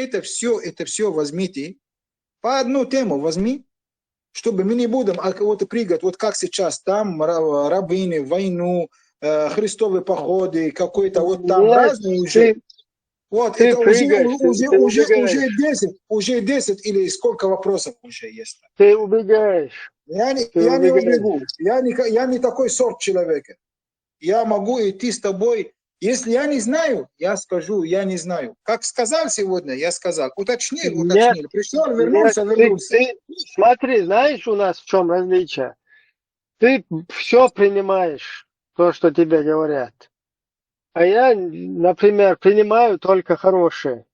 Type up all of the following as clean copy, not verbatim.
это все возьмите, по одну тему возьми, чтобы мы не будем вот прыгать, вот как сейчас, там рабыни, войну, христовые походы, какой-то вот там разные уже. Вот ты это прыгаешь, уже 10 или сколько вопросов уже есть. Ты убегаешь. Я не убегу. Я не такой сорт человека. Я могу идти с тобой. Если я не знаю, я скажу, я не знаю. Как сказал сегодня, я сказал. Уточнил. Пришел, вернулся. Смотри, знаешь, у нас в чем различие? Ты все принимаешь, то, что тебе говорят. А я, например, принимаю только хорошее.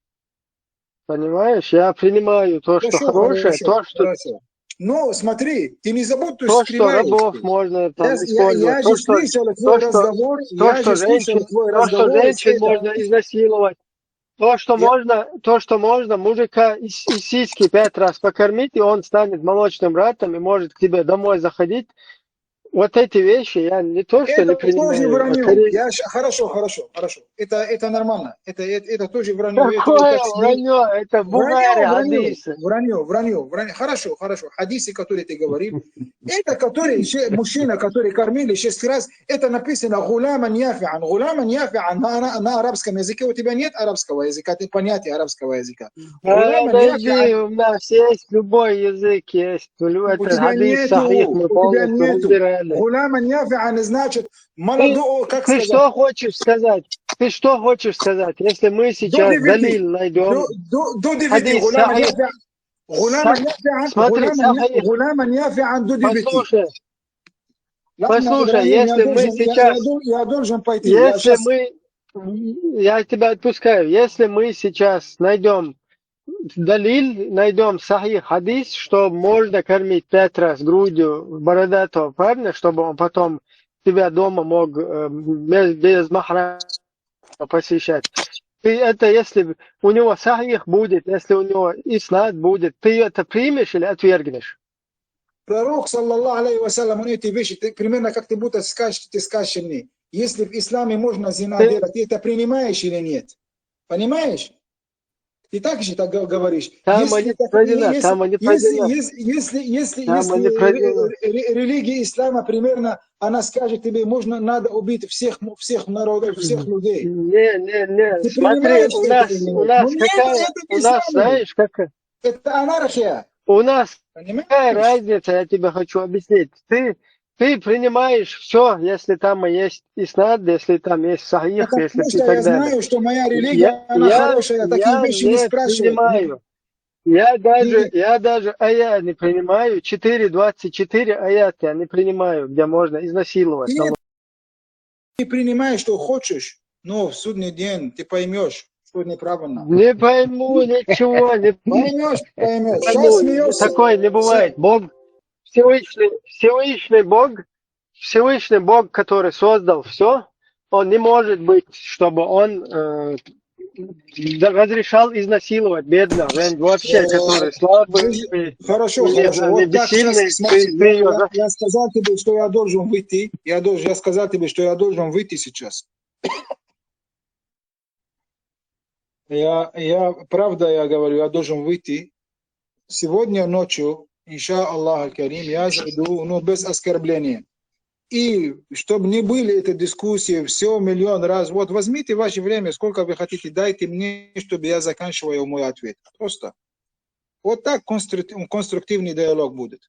Понимаешь? Я принимаю то, что хорошее, то, что... Хорошо. Но смотри, ты не забудь, то, что рабов можно там использовать. Я же слышал твой разговор. То, что женщин можно изнасиловать. То, что можно мужика из сиськи 5 раз покормить, и он станет молочным братом и может к тебе домой заходить. Вот эти вещи я не то, что не принимаю. Это тоже вранье. Хорошо. Это нормально. Это тоже вранье. Какое вранье? Это Бухари, хадисы. Вранье. Хорошо. Хадисы, которые ты говорил. Это которые мужчина, который кормили 6 раз, это написано гуляман яфиан. Гуляман яфиан на арабском языке. У тебя нет арабского языка, ты понятие арабского языка. Подожди, у нас есть любой язык, есть. Это хадис сахих, мы полностью разбираем. Гуляман яфиан значит молодого, как сказать? Ты что хочешь сказать? Если мы сейчас далиль найдем... Послушай, если мы сейчас... Я должен пойти. Я тебя отпускаю. Если мы сейчас найдем далиль, найдем сахих хадис, что можно кормить 5 раз грудью бородатого парня, чтобы он потом тебя дома мог без махрама посещать. Ты это, если у него сахих будет, если у него иснад будет, ты это примешь или отвергнешь? Пророк, саллаллаху алейхи вассалям, он эти вещи, примерно как ты будто скажешь мне, если в исламе можно зина делать, ты это принимаешь или нет? Понимаешь? Ты так же так говоришь. Если религия ислама примерно, она скажет тебе, надо убить всех народов, всех людей. Не. Смотри, у нас, знаешь, как... Это анархия. У нас какая разница, я тебе хочу объяснить. Ты принимаешь все, если там есть иснад, если там есть сахих, если и так далее. Я знаю, что моя религия, она хорошая, такие вещи не спрашиваю. Я даже аят не принимаю, 4.24 аят я не принимаю, где можно изнасиловать. Ты принимаешь, что хочешь, но в судный день ты поймешь, что неправильно. Не пойму ничего, не поймешь. Сейчас смеешься. Такое не бывает. Бог, Всевышний Бог, который создал все, он не может быть, чтобы он разрешал изнасиловать бедных, вообще, которые слабые. Хорошо. Вот бессильные. Я сказал тебе, что я должен выйти. Я сказал тебе, что я должен выйти сейчас. Правда, я говорю, я должен выйти. Сегодня ночью, инша Аллах Карим, я зайду, но без оскорбления. И чтобы не были эти дискуссии, все миллион раз. Вот возьмите ваше время, сколько вы хотите, дайте мне, чтобы я заканчивал мой ответ. Просто. Вот так конструктивный диалог будет.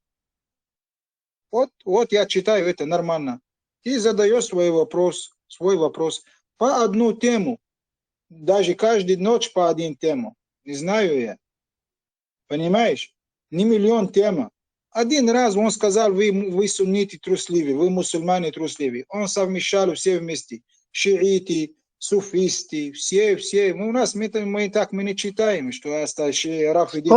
Вот я читаю это нормально. Ты задаешь свой вопрос по одну тему. Даже каждую ночь по один тему. Не знаю я. Понимаешь? Не миллион тем. Один раз он сказал, вы сунниты трусливые, вы мусульмане трусливые. Он совмещал все вместе. Шииты, суфисты, все. У нас мы не читаем, что остальные рафиды.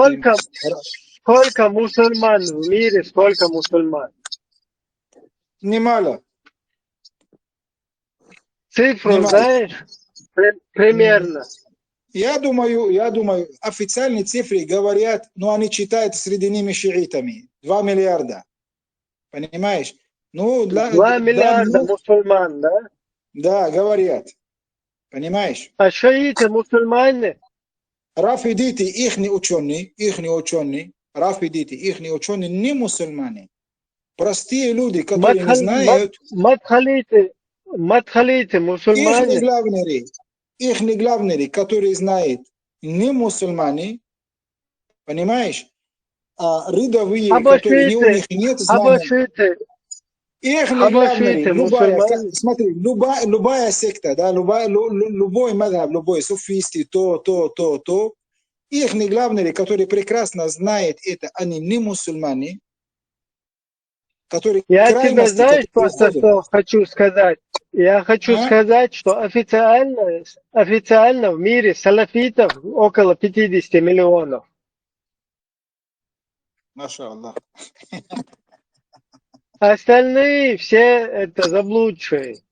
Сколько мусульман в мире, сколько мусульман? Немало. Цифру знаешь? Примерно. Я думаю, официальные цифры говорят, но они читают среди ними шиитами. 2 миллиарда. Понимаешь? 2 миллиарда мусульман, да? Да, говорят. Понимаешь? А шииты мусульмане? Рафидиты, ихни ученые, рафидиты, ихни ученые не мусульмане. Простые люди, которые не знают, Мадхалиты, мусульмане. ихни главные, которые знают, не мусульмане, понимаешь? А рядовые, которые не, у них нет знания. Ихни главные, смотри, любая секта, да, любой мадхаб, любой суфисты, то, ихни главные, которые прекрасно знают это, они не мусульмане, которые Я тебе, крайности, знаешь, которые просто уходят. что хочу сказать. Я хочу сказать, что официально в мире салафитов около 50 миллионов. Маша Аллах. Остальные все это заблудшие.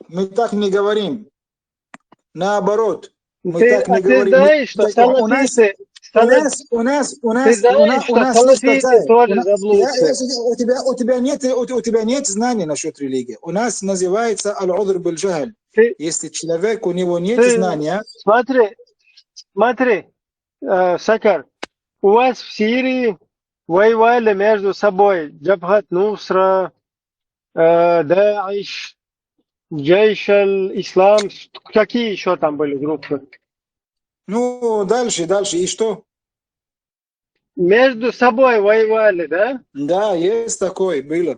Мы так не говорим. Наоборот, мы Ты так не говорим. знаешь, что салафиты... Ты знаешь, что У нас есть салафиты такая. тоже заблудшие. У тебя нет знаний насчет религии. У нас называется аль-удр биль-джахль. Ты, Если человек, у него нет знания. Смотри, Сакар, у вас в Сирии воевали между собой Джабхат Нусра, Даиш, Джейш аль-Ислам, какие еще там были группы? Ну, дальше, и что? Между собой воевали, да? Да, есть такое, было.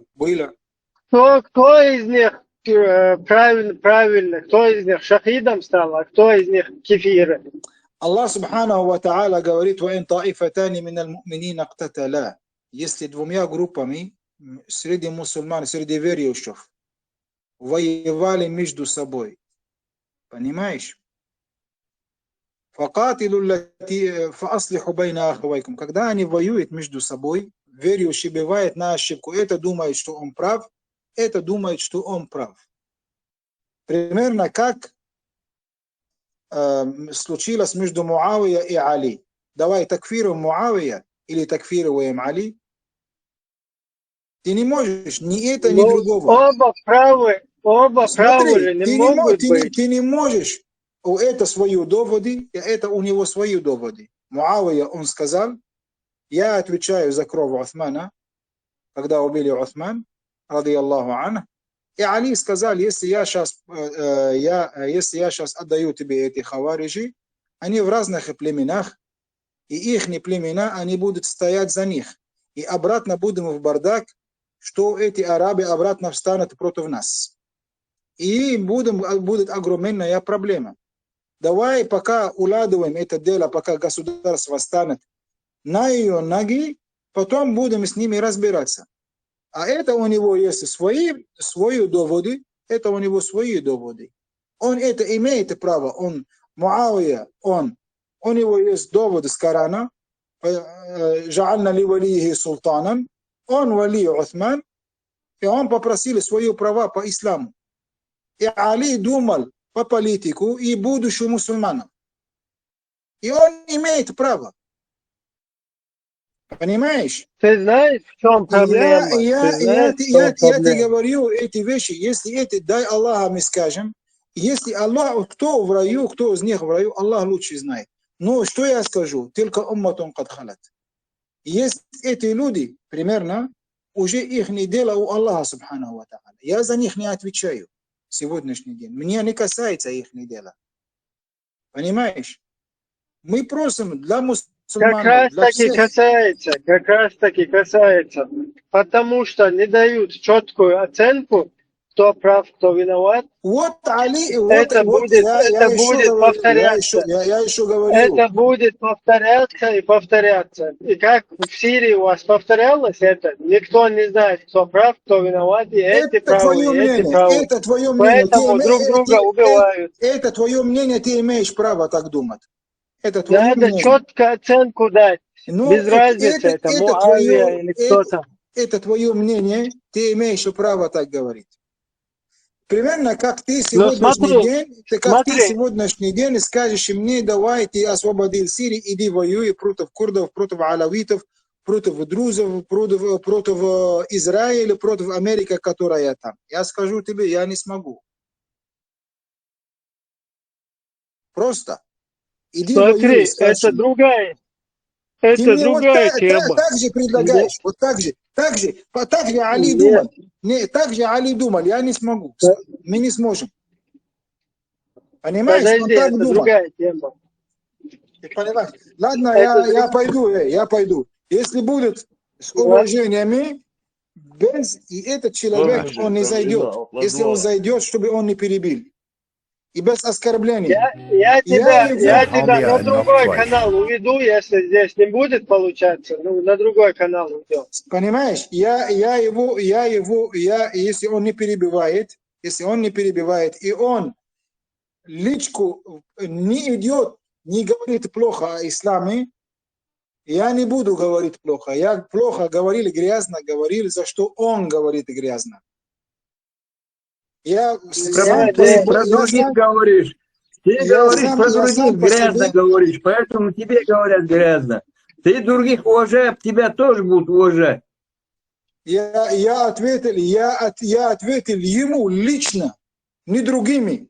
Кто из них правильно, кто из них шахидом стал, а кто из них кефиры? Аллах Субханаху ва Та'аля говорит: «Ваин таифатани миналь му'минина иктаталя». Если двумя группами среди мусульман, среди верующих воевали между собой, понимаешь? Факатилу лати фааслиху байна ахвайкум. Когда они воюют между собой, верующий бывает на ошибку. Это думает, что он прав, это думает, что он прав. Примерно как случилось между Муавия и Али. Давай такфируем Муавия или такфируем Али. Ты не можешь ни это, ни другого. Оба правы Смотри, не могут быть. ты не можешь. У это свои доводы, и это у него свои доводы. Муавия, он сказал: я отвечаю за кровь Усмана, когда убили Усман, ради Аллаху анх. И Али сказал: если я сейчас отдаю тебе эти хавариджи, они в разных племенах, и их племена, они будут стоять за них. И обратно будем в бардак, что эти арабы обратно встанут против нас. И будет огромная проблема. Давай пока уладываем это дело, пока государство станет на ее ноги, потом будем с ними разбираться. А это у него есть свои доводы, это у него свои доводы. Он это имеет право, он Муавия, у него есть доводы с Корана, «Жа'альна ли валихи султанан», он вали Усман, и он попросил свои права по исламу. И Али думал по политику и будущему мусульманам. И он имеет право. Понимаешь? Ты знаешь, в чем проблема? Я тебе говорю эти вещи, если это, дай Аллаха мы скажем, если Аллах, кто в раю, кто из них в раю, Аллах лучше знает. Но что я скажу? Только умматун кад халат. Есть эти люди, примерно, уже их дело у Аллаха Субханаху ва Та'аля. Я за них не отвечаю в сегодняшний день. Мне не касается их дела. Понимаешь? Мы просим для мусульман, для всех. Как раз таки касается. Потому что не дают четкую оценку, кто прав, кто виноват. Вот, Али, Это будет повторяться. Я еще говорю. Это будет повторяться и повторяться. И как в Сирии у вас повторялось это, никто не знает, кто прав, кто виноват, и эти правы, и эти правы. Это твое мнение. Поэтому друг друга убивают. Это твое мнение, ты имеешь право так думать. Это твое Надо мнение. четко оценку дать. Без разницы, это Муавия или кто-то. Это твое мнение, ты имеешь право так говорить. Примерно как ты сегодняшний день скажешь мне: давай, ты освободил Сирию, иди воюй против курдов, против алавитов, против друзов, против Израиля, против Америки, которая там. Я скажу тебе: я не смогу. Просто. Иди воюй Смотри, с Хашимом. Ты мне вот тема. так же предлагаешь, вот так же, так же Али Нет, думал. Не, так же Али думал, я не смогу, мы не сможем. Понимаешь, он подожди, так это думал. другая тема. Ты понимаешь? Ладно, Это я пойду. Если будет с вот, уважениями, и этот человек, он не зайдет. Если он зайдет, чтобы он не перебил. И без оскорблений. я Я тебя на Almia enough другой twice. канал уведу, если здесь не будет получаться. Ну, на другой канал уйдем. понимаешь, если он не перебивает, и он личку не идет, не говорит плохо о исламе, я не буду говорить плохо. Я плохо говорил, грязно говорил, за что он говорит грязно. Я сам по Ты себе, про других говоришь. Ты говоришь про я других, сам по грязно себе, говоришь, поэтому тебе говорят грязно. Ты других уважаешь, тебя тоже будут уважать. я ответил ему лично, не другими.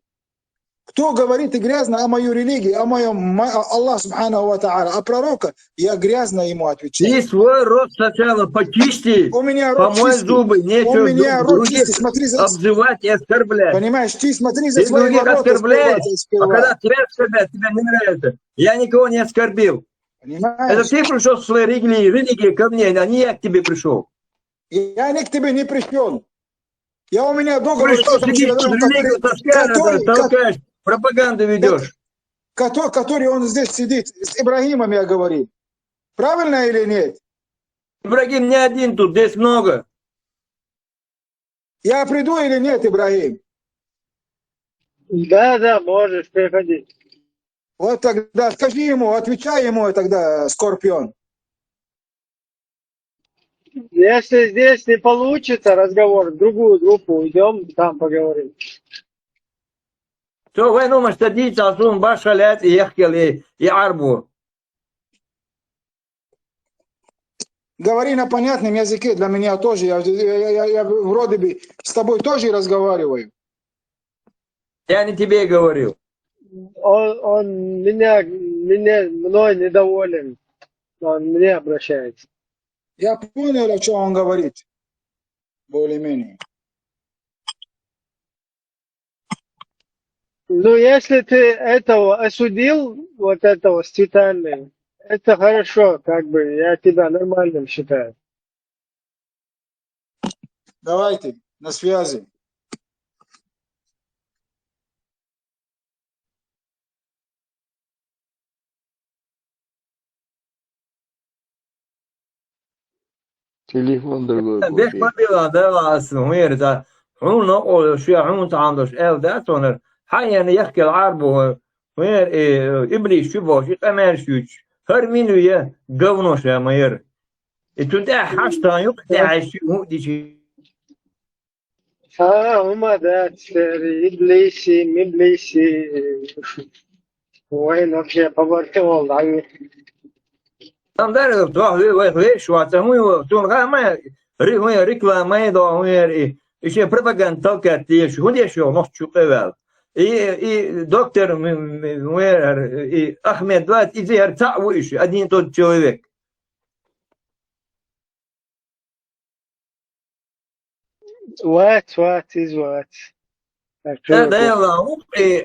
Кто говорит грязно о моей религии, о моем Аллах Субханаху ва Тааля, о пророка, я грязно ему отвечаю. Ты свой рот сначала почисти, У меня рот помой чистый. зубы, У нечего меня рот других чистый. Смотри, обзывать и оскорблять. понимаешь, ты смотри за Ты своего других рота оскорбляешь, а сперва. когда тебя оскорбят, тебе не нравится. Я никого не оскорбил. Это Понимаешь? ты пришел со своей религии ко мне, а не я к тебе пришел. Я не к тебе не пришел. У меня договор с Пришел, этим сидишь тут человеком, религию таскаешь, толкаешь, пропаганду ведешь. который он здесь сидит, с Ибрагимом я говорил. Правильно или нет? Ибрагим не один тут, здесь много. Я приду или нет, Ибрагим? Да, можешь приходить. Вот тогда скажи ему, отвечай ему тогда, Скорпион. Если здесь не получится разговор, в другую группу уйдем, там поговорим. شو وين هم مشتدين تعصون باشلات يحكي يعربوا. Говори на понятном языке для меня тоже. Я вроде бы с тобой тоже разговариваю. Я не тебе говорил. Он мной недоволен. Он мне обращается. Я понял, о чем он говорит. Более-менее. Ну, если ты этого осудил, вот этого с цветами, это хорошо, как бы, я тебя нормальным считаю. Давайте, на связи. Телефон другой Beş купи. babila da asım uyarda. Onu o şu an tanıdık elde sonra hayan yahki العرب وير إبليس شو باش يقمر شوش هر منو يه قونوش يا مير تودع حشتا يقطع شو دي شيء هما ده إبليسي وين вообще поворачивал, там даже то вы что это мы тон гама реклама это وير еще пропаганда толкать еще он еще нос чукавал и доктор وير и Ахмед Ват и зер تعويش один тот человек. what is what. هذا يلا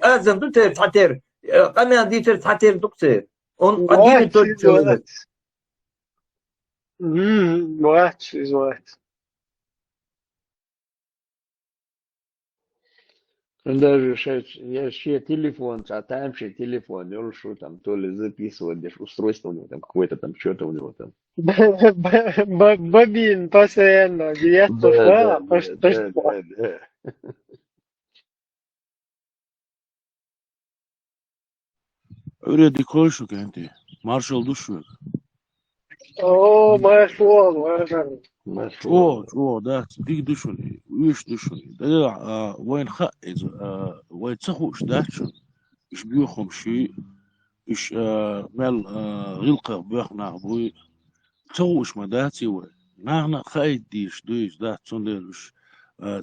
أزم دوتر تعتر قمنا ديتر تعتر دكتور on один тот человек. What is what. Даже я ще телефон, а там ще телефон, или что там, то ли записывать, даже устройство у него там, какое-то там, что-то у него там. Бобин постоянно, где Да. Öyle koşuk enti. Marshall düşük. О, Маршал. ده ديك دشوني ويش دشوني ده وين خائز وين تخوش دهشون إيش بيوخم شيء إيش مال غلقة بيخنا بوي تخوش ما داتي وين نحن خايد ديش دويش ده تصندلش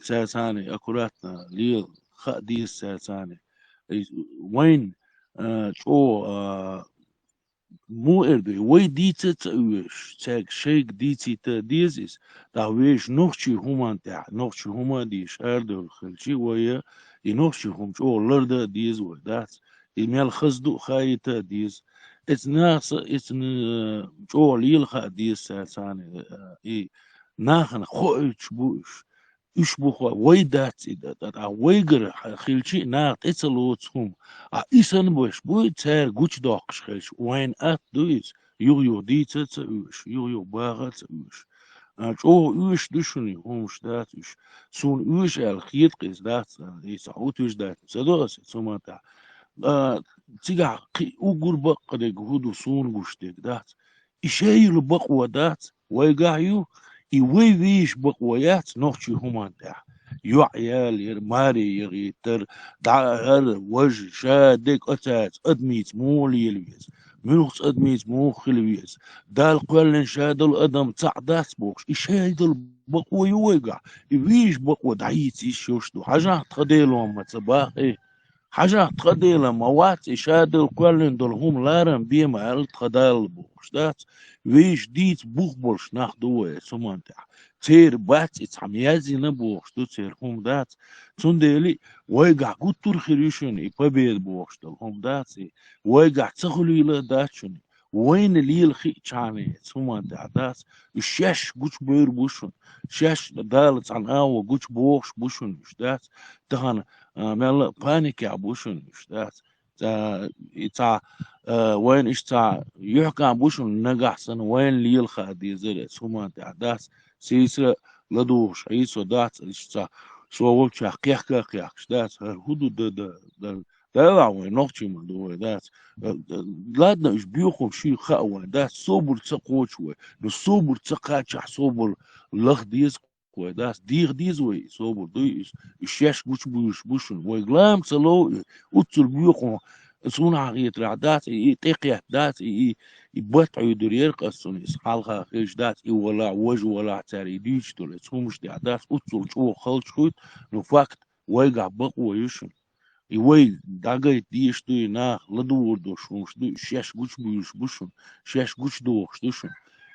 تساتاني أكلاتنا ليل خا ديش تساتاني وين جو مو اردوي وي ديتا تأويش تاك شيك ديتي تا ديزيس تاويش نوخشي هما تاع نوخشي هما ديش اردو الخلشي ويا ينوخشي هم جو لردا ديز ودات يميال خزدو خايتا ديز اتس ناس اتس جو ليلخا ديز ساساني اي ناخن خوش بوش يشبخوا ويدات ويجر خلشي ناقت اتسلوتهم إيسان بوش بوي تار جوش داقش خلش وين أت دويس يو دي تتسويش يو باغا تسويش او اوش دشوني همش داتش سون اوش الخيط قيس دات يسعوت اوش دات سدوس سوماتا تيجا قي اوغر بق دك هدو سون بوش دك دات إشايل بقوة دات ويقعيو إيوي ويش بقويات نوخشي همان تاع يو عيال ير ماري يغيتر دعار وج شادك أتات أدميت مو ليلويز منوخس أدميت مو خلويز دال قولن شادل أدم تعدات بوكش إشايل بقوة يويقع إيويش بقوة دعيتي شوشتو حاجة تخديلهم متباقي حاجة تقديلا موات إشاد الكل دولهم لارن بيما هل تقدال بوشتات ويش ديت بوخبولش ناخدوه سمانتع تير بات اتحميازي نبوخشتو تير هم دات تنديلي ويقع قد ترخيريشن إبابيد بوخشتو هم دات ويقع تخلي لداتشن وين اللي الخي تشاني سمانتع دات الشاش قوش بير بوشن شاش دالت عن آوة قوش بوخش بوشن دات تهان مل بانيك يا بوشن اشتات تا وين اشتا يحكى بوشن نجحسن وين ليلخا دي زر سوما تعداس سيسر لدوش عيسو دات اشتا سو وقت قيح قيح اشتات هدو دا وين نوتشي من دو دات لادنا ايش بيوخم شي خاوة دات صوبر تقوش وي الصوبر تقاتش صوبر لخ ديز das diz we so do الشاش بوش بوشن ويغلام سلو وتر بيوخو سونا غيت رعدات تقيا دات يبطع يدرير قصون حالها خيش دات ولا وج ولا تاري ديش دول سومش دات وتر شو خلش خوت نو فاكت ويغا بق ويشن يوي داغي ديش دو نا لدور دو شومش دو شاش بوش بوشن شاش بوش دو خشتوشن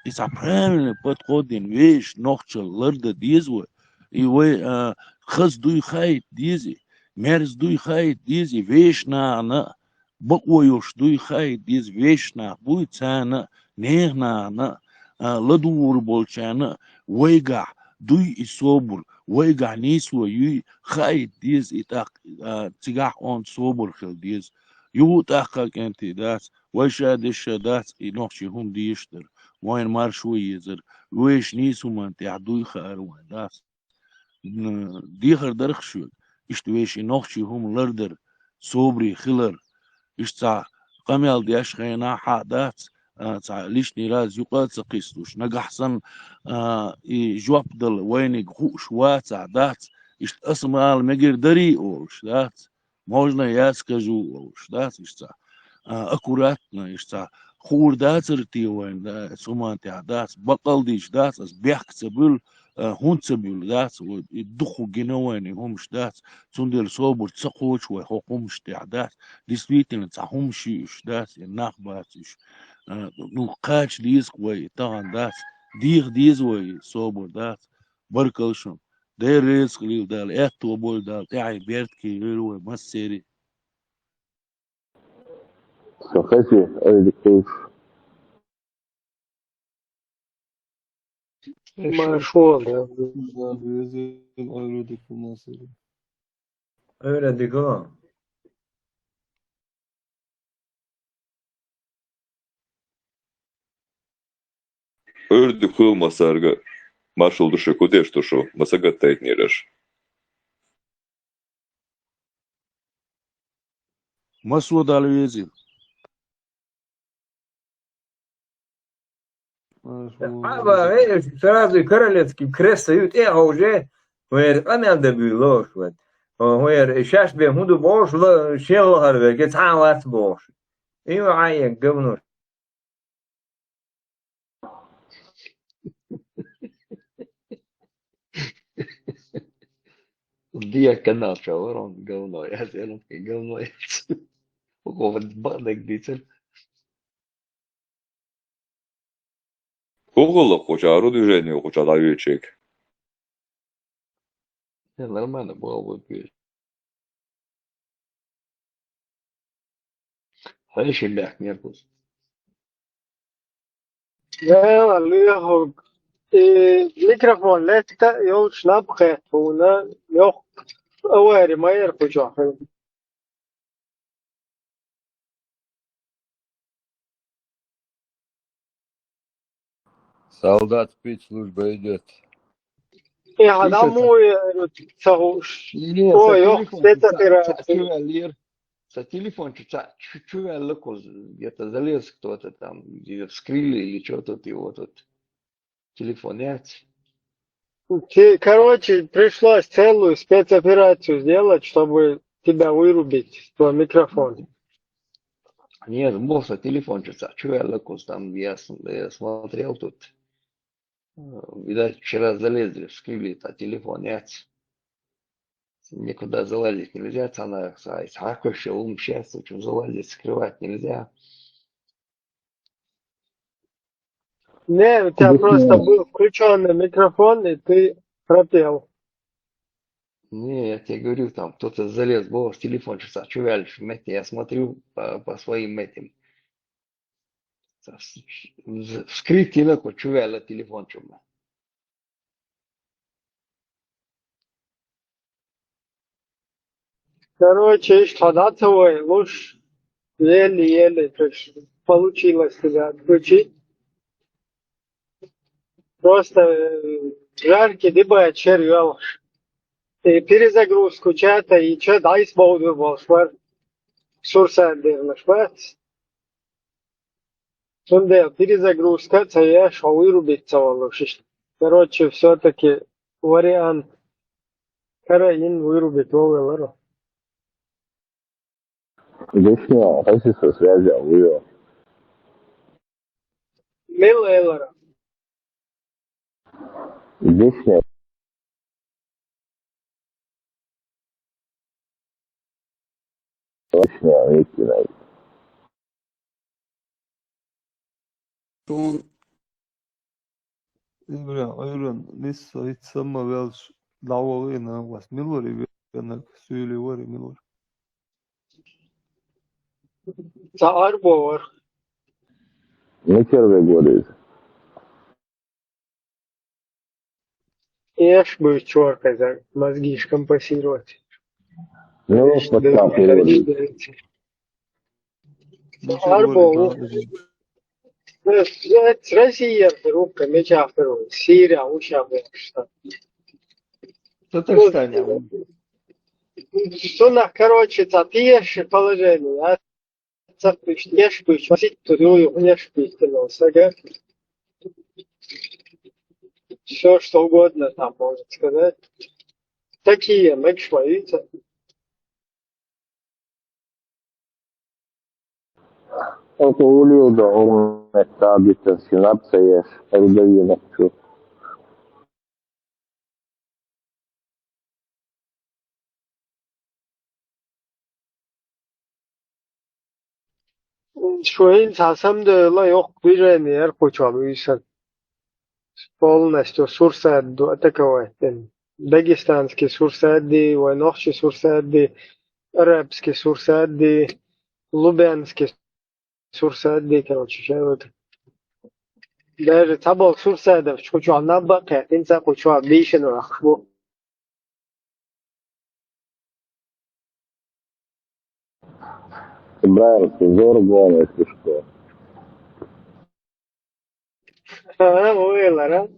It's apparently but godin wish noch lerde diese iwe khaz du khayt diese mers du khayt diese wish na baqwa yosh du khayt diese wish na bu tsana na ladur bolchana wega du isobur wega niswa yu khayt diese itaq tigah on sobur khil diese yu taqqa kenti das وشاد الشادات ينوخش هم ديشتر وين مار شوية زر ويش نيسو ما انت عدوي خاروان داس ديخر درخشو اشتويش ينوخشي هم لردر صوبري خلر اشتا قميال دياش خينا حادات تاع ليش نيراز يقال تقيستوش نجحسن جواب دل وينك خوش واتع دات اشت اسمال مجر دري اوش دات موجنا ياسكجو اوش دات اشتا اكوراتنا اشتا خور داتر تي وين دا سومان تاع دات بقل ديش دات اس بيحك تبل هون تبل دات يدخو جنوين همش دات تندل صوبر تسقوش وحقومش تاع دات ديسبيتن تاع همشي اش دات الناخ باتش نو قاش ديز وي طبعا دات ديز وي صوبر دات بركلشن دير ريسك ليل دال اتو بول دال تاعي بيرتكي يلوي مسيري صحيح أي كيف مشهور Öyle diko. Ördü kılmasarga marshal duşu kudeş duşu masaga taytniraş. مسود على يزيد Aba sразу королевский кресают уже وير أمل دبيلوش ود وير شاش بهم هدو بوش لا شيل هربا كت عاوات بوش ايوه عايق قبنوش دي كنا شاورون قولنا يا زلمة قولنا وقوة بعضك ديتل Google хоча движение хоча человечек. нормально было бы. А еще бях нервус. Ja, lyhog. Mikrofon lätta, jag snabbskät hona. Jag är ما يركض. Солдат спецслужба идет. Я هذا مو تسوش. Не, هو со يخ телефон سيتقرا. лир. Со телефон чуть-чуть где-то залез кто-то там, где вскрыли или что-то его тут телефонять. Короче, пришлось целую спецоперацию сделать, чтобы тебя вырубить, твой микрофон. Нет, был со телефон что я лыкус там, я смотрел тут. Видать, вчера залезли, вскрыли это телефон, нет. Никуда залазить нельзя, цена, еще ум счастье, что залазить, скрывать нельзя. Не, у тебя просто был включенный микрофон, и ты пропел. Не, я тебе говорю, там кто-то залез, был в телефон, что я смотрю по своим этим. Вскрыть телефон, чували телефон, чума. Короче, тогда твой луч еле-еле получилось тебя отключить. Просто жаркий дыбает червел. И перезагрузку чата, и чат айсболду волшвар. Сурсадер нашват. Сонде перезагрузка, я вырубить волшиш. Короче, все-таки вариант. Караин вырубить вовелару. Объяснял, если со связи вывел. Мил элара. Объяснял. Объяснял, Виктор. Toen, ayran lissa itsamma vēl laualina was milori vienak syyli vari milori. Арбовар. Не первый год. Ешь бы чёрка за мозги компенсировать. Ну, вот так и Арбовар. Россия рука меча второй. Сирия ушами. Татарстане. Что короче, цапиешь положение, а цапишь, ешь бы, тут ешь бы, все что угодно там может сказать. Такие мекшваица. Это улюда, он ставится синапсия, передаю все. Шуин сасамда ла yok bir yer koçamıysan. Полностью Сурсадду атаковать. Дагестанский Сурсадди, Войнохчий Сурсадди, арабский Сурсадди, лубянский Сурсадди, короче, сейчас вот. Даже табал Сурсадов, чучу анабба, катинца, кучу абишен рахбу. Собираемся, зорго, если что. Уэлара.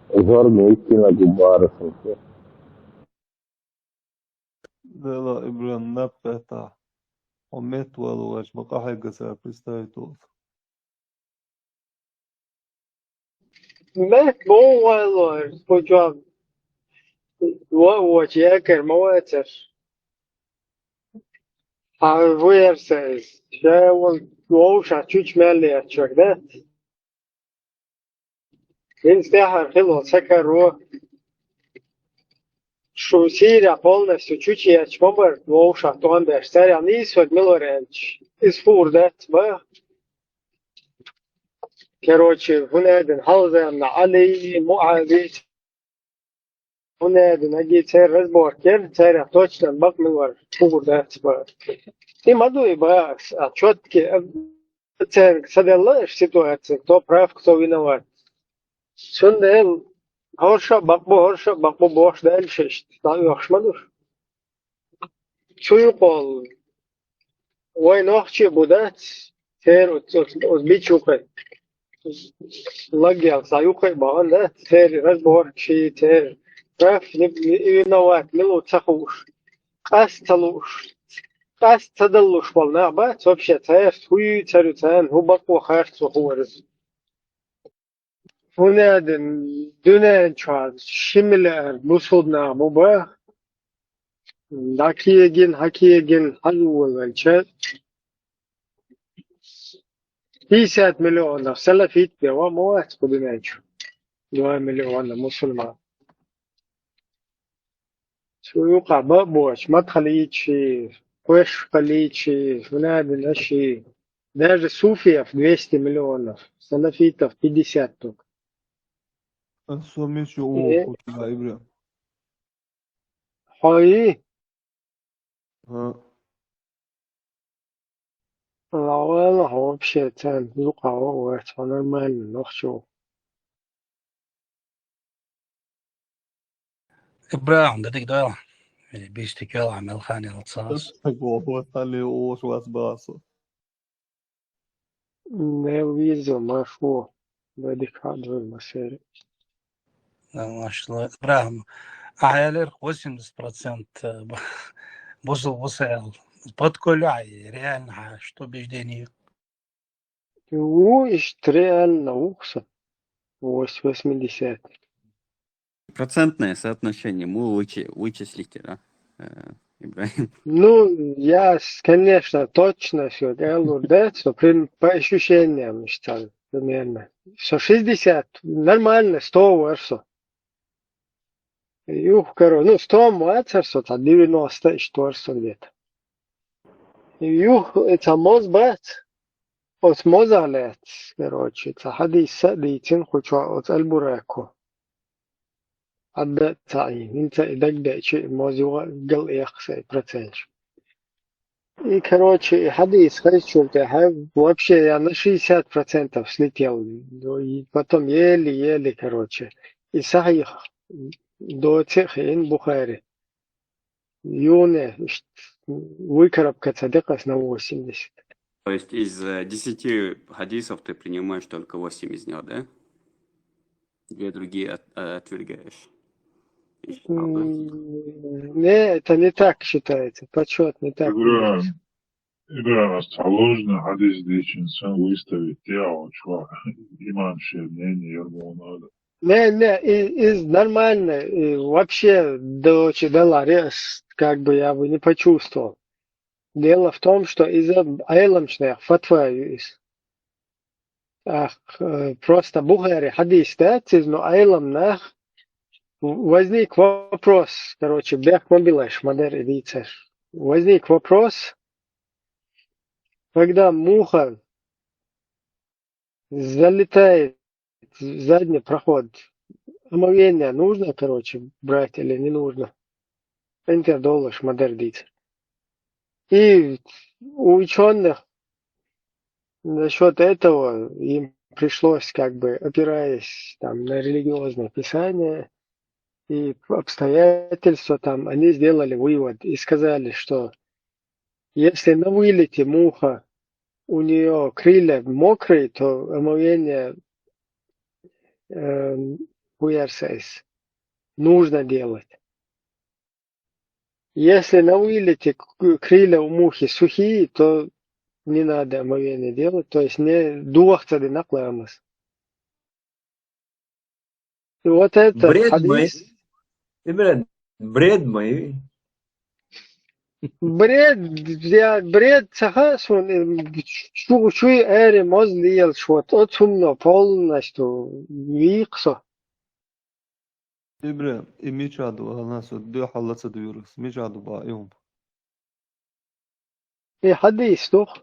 Зорго истина губарасом. Dela ibran napeta. Omet waluaj maqahay gasa представитель. Мэх бон вайлор, кучу. Вот я кермовецер. А выерсез. Я вот ووشع تشوش مالي أتشوك ده ينستحر خلو سكر رو что Сирия полностью чуть-чуть побор двуша, то он даже царя не свой милоренч из фурдат, ба. Короче, هنادن حلزم علي معاذ هنادن أجي царь разбор кер царя точно бак милор фурдат, ба. И мадуй ба четкий оценка соделаешь ситуацию, кто прав, кто виноват. Шундел Horša bakbo boş dälşe işte. Daha ýakşmadyr. Çuýukol. Oý nohçy budat. Ter ozbiçukay. Lagyal sayukay baganda ter razbor kişi ter. Raf виноват, милу цахуш. Qas tadalluş bolna ba вообще ter huy çarıtan hubakbo xarçı huwarız. هنادن دونان çağız. Şimiler busudna buba. Hakiyegin halwalçı. 50 مليون سلفيت بواموات بدونانچو. 2 مليون مسلمان. شو يقع بوش مدخليتشي وش خليتشي هنادن اشي. Даже суфиев 200 миллионов. Салафитов 50 только. Som еще о Ибря. Хай. Лауэла вообще цен юқава уэрт нормально нохчу. إبراهيم ده تقدر بيشتكي عمل خاني الرصاص هو اللي هو شو أسباسه. Не вижу машу. بدك هذا المسير. ما شاء الله إبراهيم أحيانا 80% بوصل под колей реально что убеждение. реально укса. 80. Процентное соотношение мы вычислите, да, Ибрагим? Ну, я, конечно, точно все делаю, да, что по ощущениям считаю, примерно. Что 60, нормально, 100 версов. Юх, короче, 100 мацерсов, а 90 что где-то. Юх, это мозбат. От мозалет, короче, это حديث ديتين خشوا от البراكو. عدد تعيين انت دقدق شيء موزوع قل يخسر процентش. И, короче, حديث хочу вообще я на 60% слетел. И потом еле, короче. И сахих до цехин Бухари. Юне выкарабкаться декас на 80. То есть из 10 хадисов ты принимаешь только 8 из него, да? 2 другие отвергаешь. Не, это не так считается. Почет не так. Ибрагим, сложно хадис için sen выставить я чувак имамши мнение ему надо. Не, из нормально. Вообще до Чедаларес, как бы я бы не почувствовал. Дело в том, что из-за айламшных фатва просто Бухари хадис дать, но айламнах возник вопрос, короче, бег мобилаш, модер и вицер. Возник вопрос, когда муха залетает в задний проход, омовение нужно, короче, брать или не нужно? $20 модер дицер. И у ученых насчет этого им пришлось, как бы, опираясь там на религиозное писание и обстоятельства, там, они сделали вывод и сказали, что если на вылете муха, у нее крылья мокрые, то омовение нужно делать. Если на вылете крылья у мухи сухие, то не надо омовение делать, то есть не дуахцады накламас. И вот это хадис. Бред мой. Бред сахасун чуй эри мозлиел шот отсумно полностью виксо. إبراهيم إميشادو هالناس دو حلت ديورس ميشادو بايهم إيه حديث toch?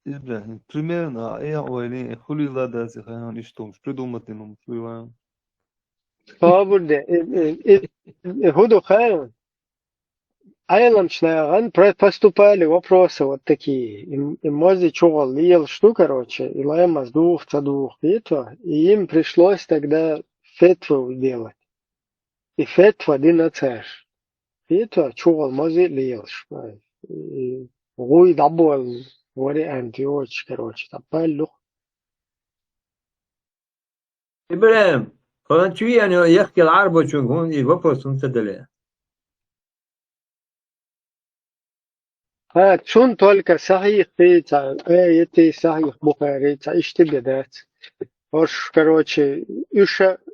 إبراهيم primeiro إيه أولين خلي لا دازي خيان إشتوم придуматином флюаем Dobro, Худу Хайон. Айламчная, поступали вопросы вот такие. И Мози чувал, ел что, короче, и лаймас двух, и им пришлось тогда фетву делать. И фетва динацеш. Фетва чувал Мози лиелш. Гуй дабуал, вари антиоч, короче, тапаллу. إبراهيم هو شو يعني يحكي العربي شو هون يوقف سنتدلع شون только صحيح فيتا эти صحيح Бухари, اشتبدات. Ош, короче,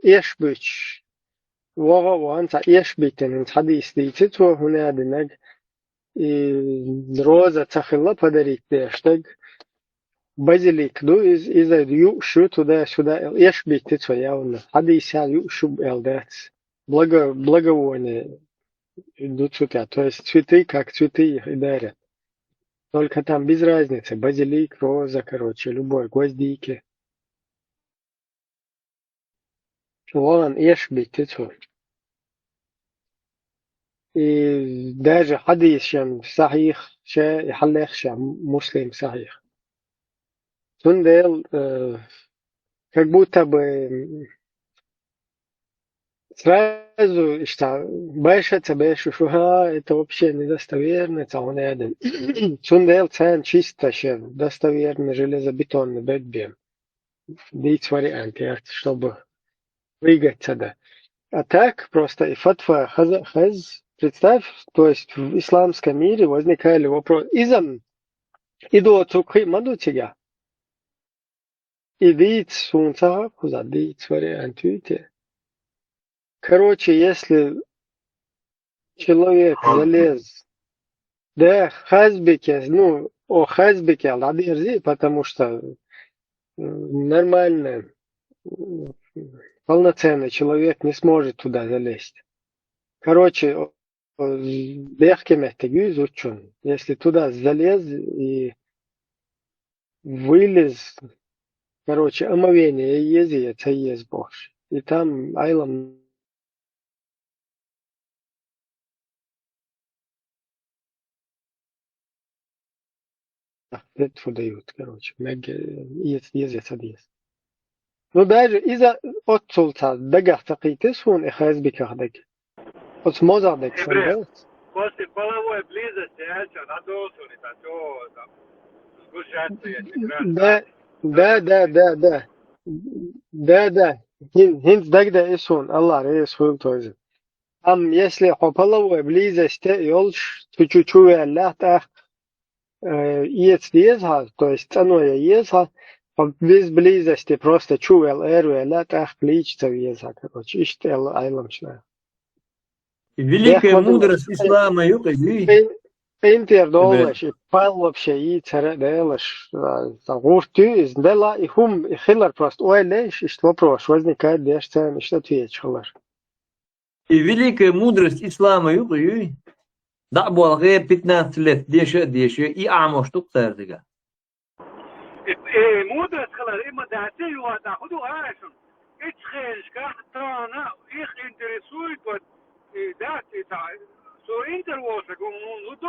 ешбич. وانت ешбитен حديث ديتت وهنا دنج روزا تخلا подарить дештаг базилик ду из ю туда сюда ешбитет явно حديث ю элдат благовоние идут сюда, то есть цветы как цветы их и дарят. Только там без разницы, базилик, роза, короче, любой, гвоздики. Вон ешбитет. И даже حديث شم صحيح شا يحلخ شم مسلم صحيح. Сундел как будто бы сразу бэшется, это вообще недостоверно, он один. Сундел цен чисто достоверно железобетонный бэдбем. Дить варианты, чтобы двигаться, да. А так просто и фатва хаз, представь, то есть в исламском мире возникали вопросы. Изам иду цукхи мадутига. И дить сунца, куда дить варианты. Короче, если человек залез, да, хазбеке, о хазбеке, ладерзи, потому что нормально, полноценный человек не сможет туда залезть. Короче, если туда залез и вылез, короче, омовение есть Бог. И там айлам фетву дают, короче, есть. Ну даже из-за отцулца дагах такитес он и хазбикахдак. От мозадек сандал. После половой близости, это надолсунита, то там скушаться Да. Хинт дагда исун, Аллах рейсул тоже. Там если половой близость, ёлш чуть-чуть Аллах так есть, то есть оно есть, без близости просто чувел эру, так плечится веза, короче, иштел айламчная. Великая мудрость ислама, Пентер доллаш, и пал вообще, и царя делаш, гурту из дела, и хум, и хиллар просто, ой, лишь, и что вопрос, возникает, дешься, и что ответишь, хиллар. И великая мудрость ислама, دعبوا الغير 15 لت ديش اي اعمى شتوك تارزقا مودرس خلاص اما دعتي وتاخذوا عاشن ايش خيش كاحتانا ايش انترسويت و داتي سو انتروسك ومنذ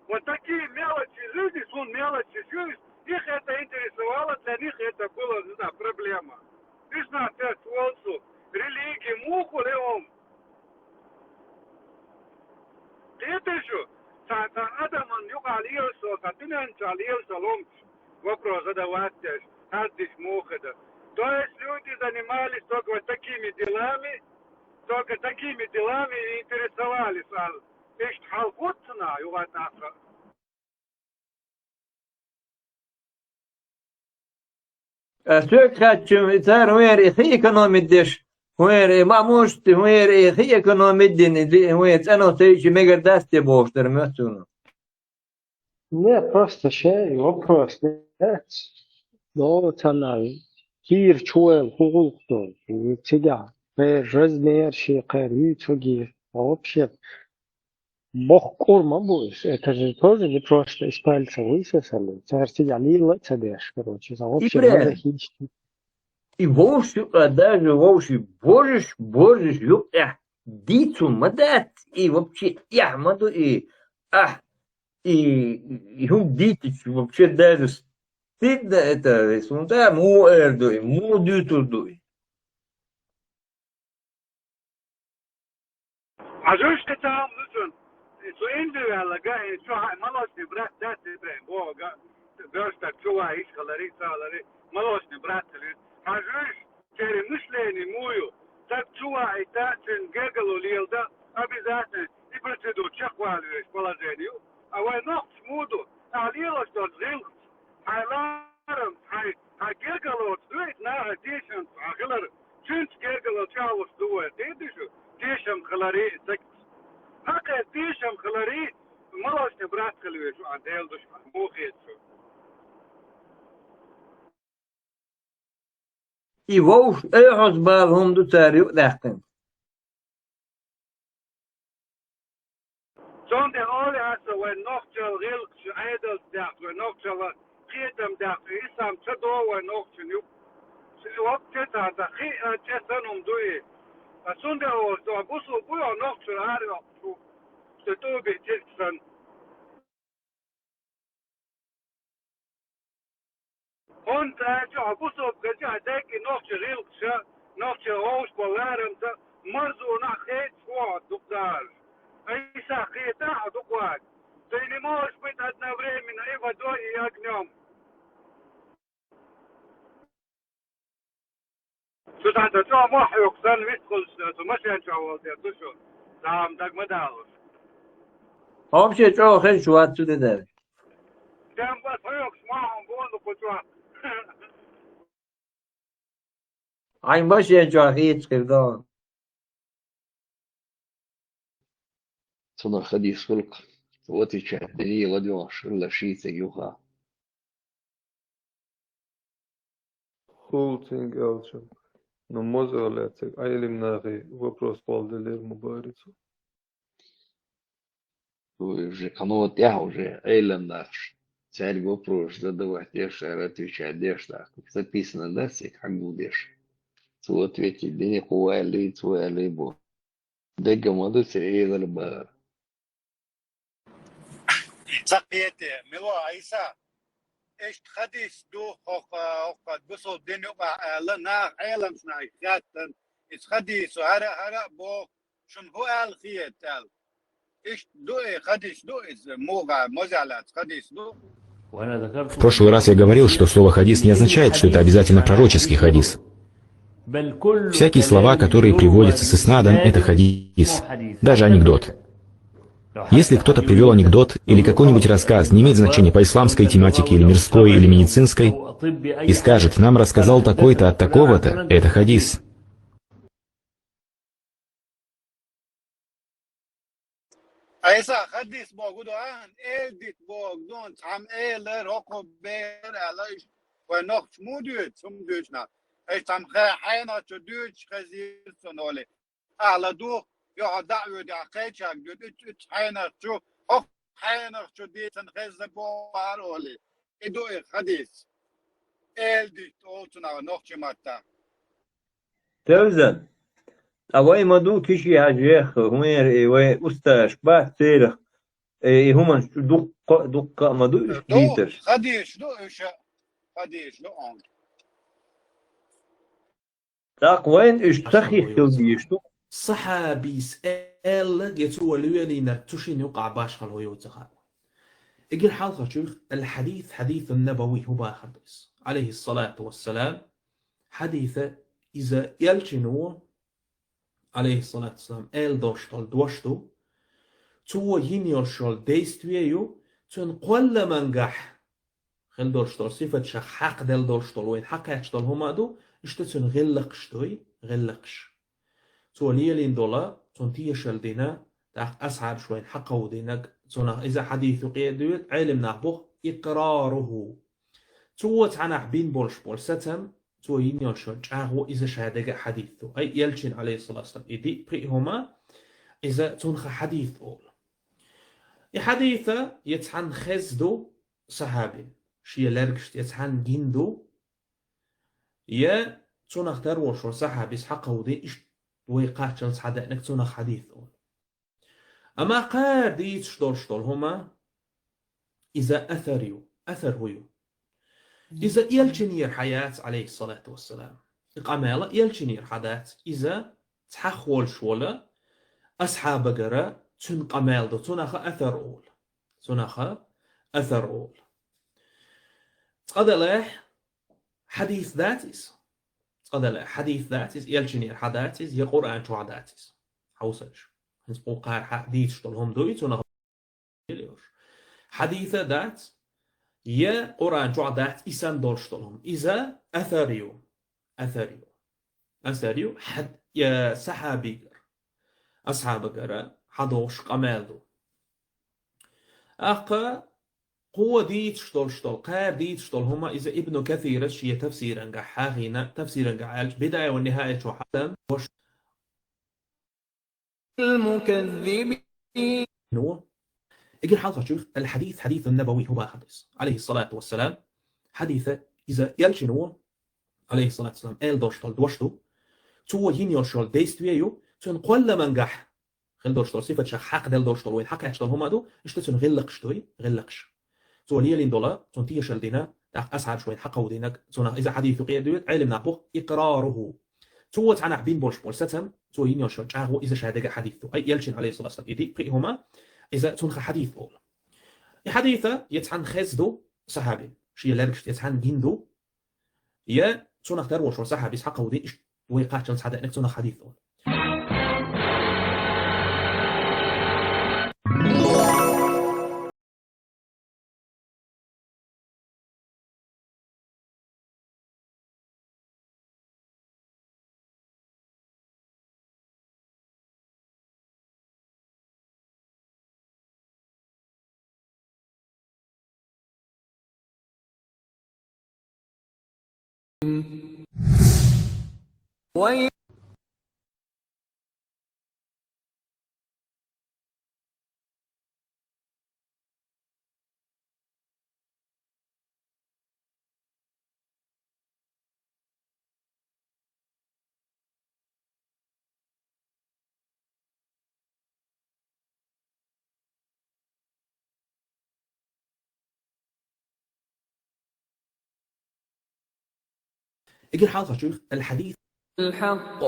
وتاكي мелочи люди сон мелочи чуешь их это интересовало для них это было проблема ты знаешь это религия муху леом это же Адаман югал Иосо, Катинанчал Иосо ломч. Вопрос задавать, каждый мухада. То есть люди занимались только такими делами и интересовались. Echt halvutna, югат наша. سوك خاتشم صار وير إخي إكونومي ديش وير ما موشت وير إخي إكونومي دين وير أنا سيجي ميجر داستي بوشتر مسونا. Не, просто вопрос. Ну, там كير شوال حقوق دول يتجع غير رزمير شي قريب تجير вообще бог бус. Это же тоже не просто из пальца высосали. Царь лила цадеш, короче. Это вообще надо хищить. И вовсе, даже вовсе, божиш, дицу мадат, и вообще, яхмаду, и хум дитич, вообще даже стыдно это, сунда, му эрдуй, му дютурдуй. عجوش كتام لسن سو اندو على جاي شو هاي مالوش نبرات ذات تبين بوغا بيرشتك شو هاي خلاري سالاري مالوش نبرات لين عجوش كاري مش ليني مويو تك شو هاي تاتن جيجلو ليل ده ابي ذاتن يبرتدو تشقواليش ولا زينيو اوي نقص مودو عليلوش دوت غيلت هاي لارم هاي جيجلو تدويت ناها ديشن عقلر شنت جيجلو تشاوش دوه تيدشو تيشم خلاري سكت هكا تيشم خلاري مالوش نبرات خلوي شو عن ديل دش مو خيت شو И вовсе, хозбал, хум ду царю, дахтен. Son de alle hasa when nokchel ril shaidel dak when nokchel khitam dak isam chado when nokchel yu wak cheta da khi chetanum dui son de o to busu buyo nokchel har yo to to be jetsan und jo busu gaja dak nokchel ril sha nokchel hoos bolaram ta marzu na khet fo dukdar أي ساقية أدوقات تيني موش بيت أدنى بريمين إيفا دوئي أجنيوم شو تعطى شو موح يقصان ميتخل سمشين شعوات يتوشو دام داك مدالوش هم شيء شو خير شو هات شو ده دام بس هيوكس معهم بوندو كتوات عين باشه شو خير خيردان صنع خدي سلق وتشع دنيا ودوش إلا شيء تجوها Хултинг элчем. Но може ли це айлимнари вопрос полделер мубарицу? уже кому-то я уже эйлен наш цель вопрос задавать дешь отвечать дешь так записано да всех как будешь то ответить денег уайли твоя бо дега моду серия البار سقيتي ملو عيسى ايش خديش دو حق بصو دينو لنا عالم سناي خاتن ايش خديش هرا بو شن هو الخيتال ايش دو خديش دو موغا مزالات خديش دو. В прошлый раз я говорил, что слово «хадис» не означает, что это обязательно пророческий хадис. Всякие слова, которые приводятся с иснадом, это хадис, даже анекдот. Если кто-то привел анекдот или какой-нибудь рассказ, не имеет значения по исламской тематике или мирской или медицинской, и скажет, нам рассказал такой-то от такого-то, это хадис. عيسى خديس بوغدوان ايديت بوغدون تام ايلر هوكو بير عليش ونوخ موديت سم دوچنا اي تام خاينا تو دوچ خزير سنولي على دو يا دعوه دقيقه دوت حينا تو هوك حينا تو ديتن خز بوارولي ادو خديس ايديت اوتنا نوخ ماتا توزن أوي مدو كشي هجيخ همير إيوه أستاش باه تيرخ همان دق مدو إشتيتر خديش دو إيش خديش دو عن تاق وين إشتخي خلديش دو صحابي سأل يتوى لينا تشين يوقع باش خلو يوتخا إجل حلقة شيخ الحديث حديث النبوي هو باخدس عليه الصلاة والسلام حديث إذا يلشنو عليه الصلاة والسلام doštal doštu to jinjoršal dejstvijeju tun qolla mangah khil doštal sifat shaq haq del doštal وين حق يشتل هما دو اشتتن غلقش تو ليلين دولا تون تيشل دينا تاق أصعب شوين حقه ودينك تون إذا حديث قيادويت علم نعبوه إقراره تو تعنح بين بولش بول ستم تو ينيوشو جاهو إذا شهادة حديثه أي يلشن عليه الصلاة والسلام إدي بريهما إذا تنخ حديث أول حديثة يتحن خزدو صحابي شيء لرقشت يتحن جندو يا تنخ تروشو صحابي حقه دي إش ويقاتل صحادة إنك تنخ حديث أول أما قار دي تشتول هما إذا أثر هو إذا يلشنير حياة عليه الصلاة والسلام إقامة يلشنير حدات إذا تحخول شولا أصحاب قرأ تن قمال دو تنخ أثر أول تنخ أثر أول تقدر حديث ذاتيس تقدر حديث ذاتيس يلشنير حداتيس يقرأن شو عداتيس حوسش نسبو قار حديث شتولهم دوي تنخ حديثة ذات يا قرآن جعدات إسان دولشتلهم إذا أثريو حد يا صحابي أصحاب قرأ حدوش قمالدو أقا قوة ديت شتول قار ديت شتول هما إذا ابن كثير شيء تفسيرا قحاغينا تفسيرا قعالج بداية والنهاية شو حدم المكذبين اجي حلقة شوف الحديث حديث النبوي هو حديث عليه الصلاة والسلام حديثة إذا يلشنو عليه الصلاة والسلام إل دوشتل دوشتو تو ينيوشل ديستويو تنقل منجح خل دوشتل صفة شخ حق دل دوشتل وين حق يشتل هما دو اشتسن غلقش تو ليلين دولا تنتيشل دينا أسعد شوين حقه دينك تنا إذا حديث قيادويت علم نابو إقراره تو تعنى بين بول ستم تو ينيوشل جاهو إذا شهادة حديثه أي يلشن عليه الصلاة والسلام إدي هما إذا تنخ حديث أول حديثة يتحن خزدو صحابي شيء لرقشت يتحن جندو يا تنخ تروش صحابي حقه دي ويقاتل صحابي إنك تنخ حديث أول اجي الحلقة شوف الحديث الحق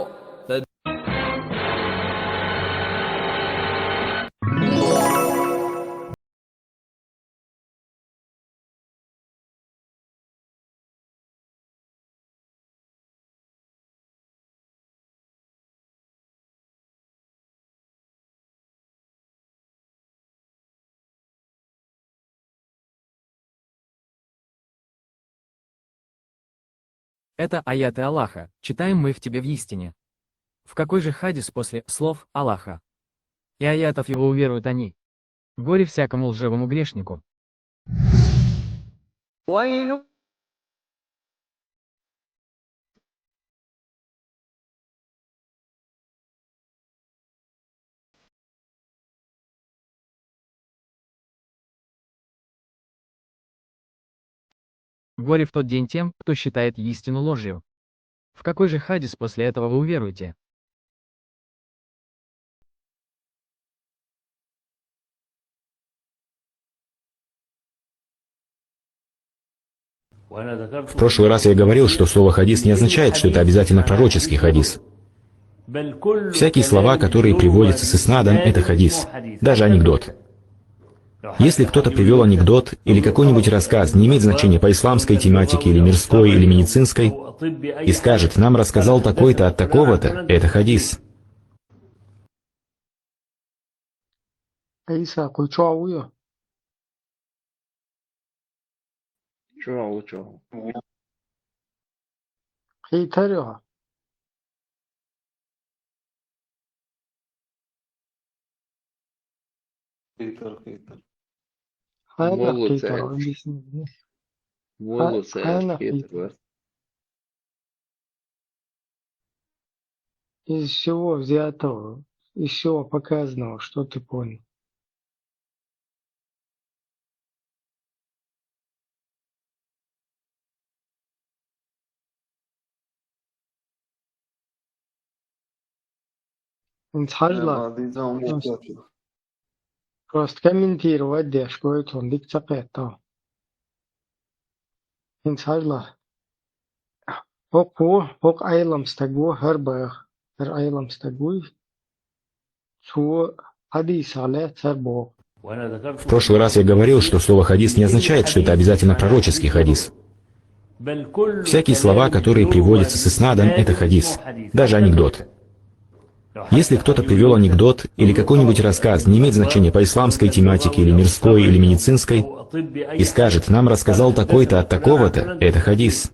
Это аяты Аллаха, читаем мы в тебе в истине. В какой же хадис после слов Аллаха и аятов его уверуют они? Горе всякому лживому грешнику. Горе в тот день тем, кто считает истину ложью. В какой же хадис после этого вы уверуете? В прошлый раз я говорил, что слово «хадис» не означает, что это обязательно пророческий хадис. Всякие слова, которые приводятся с иснадом, это хадис, даже анекдот. Если кто-то привел анекдот или какой-нибудь рассказ, не имеет значения по исламской тематике или мирской или медицинской, и скажет, нам рассказал такой-то от такого-то, это хадис. Аиса, кой чуауя? Чуау. Хейтарева. Хейтер. Хайна Молодцы. хейтер. Молодцы, Хайна хитр. хейтер. Из всего взятого, из всего показанного, что ты понял? انت حاجة ما دي زمان مو просто комментировать, да, что это он дик цапета. انت حاجة هوك أيلم стагу هربا هر أيلم стагу شو حديث على تربو. В прошлый раз я говорил, что слово «хадис» не означает, что это обязательно пророческий хадис. Всякие слова, которые приводятся с иснадом, это хадис, даже анекдот. Если кто-то привел анекдот или какой-нибудь рассказ, не имеет значения по исламской тематике или мирской или медицинской, и скажет, нам рассказал такой-то от такого-то, это хадис.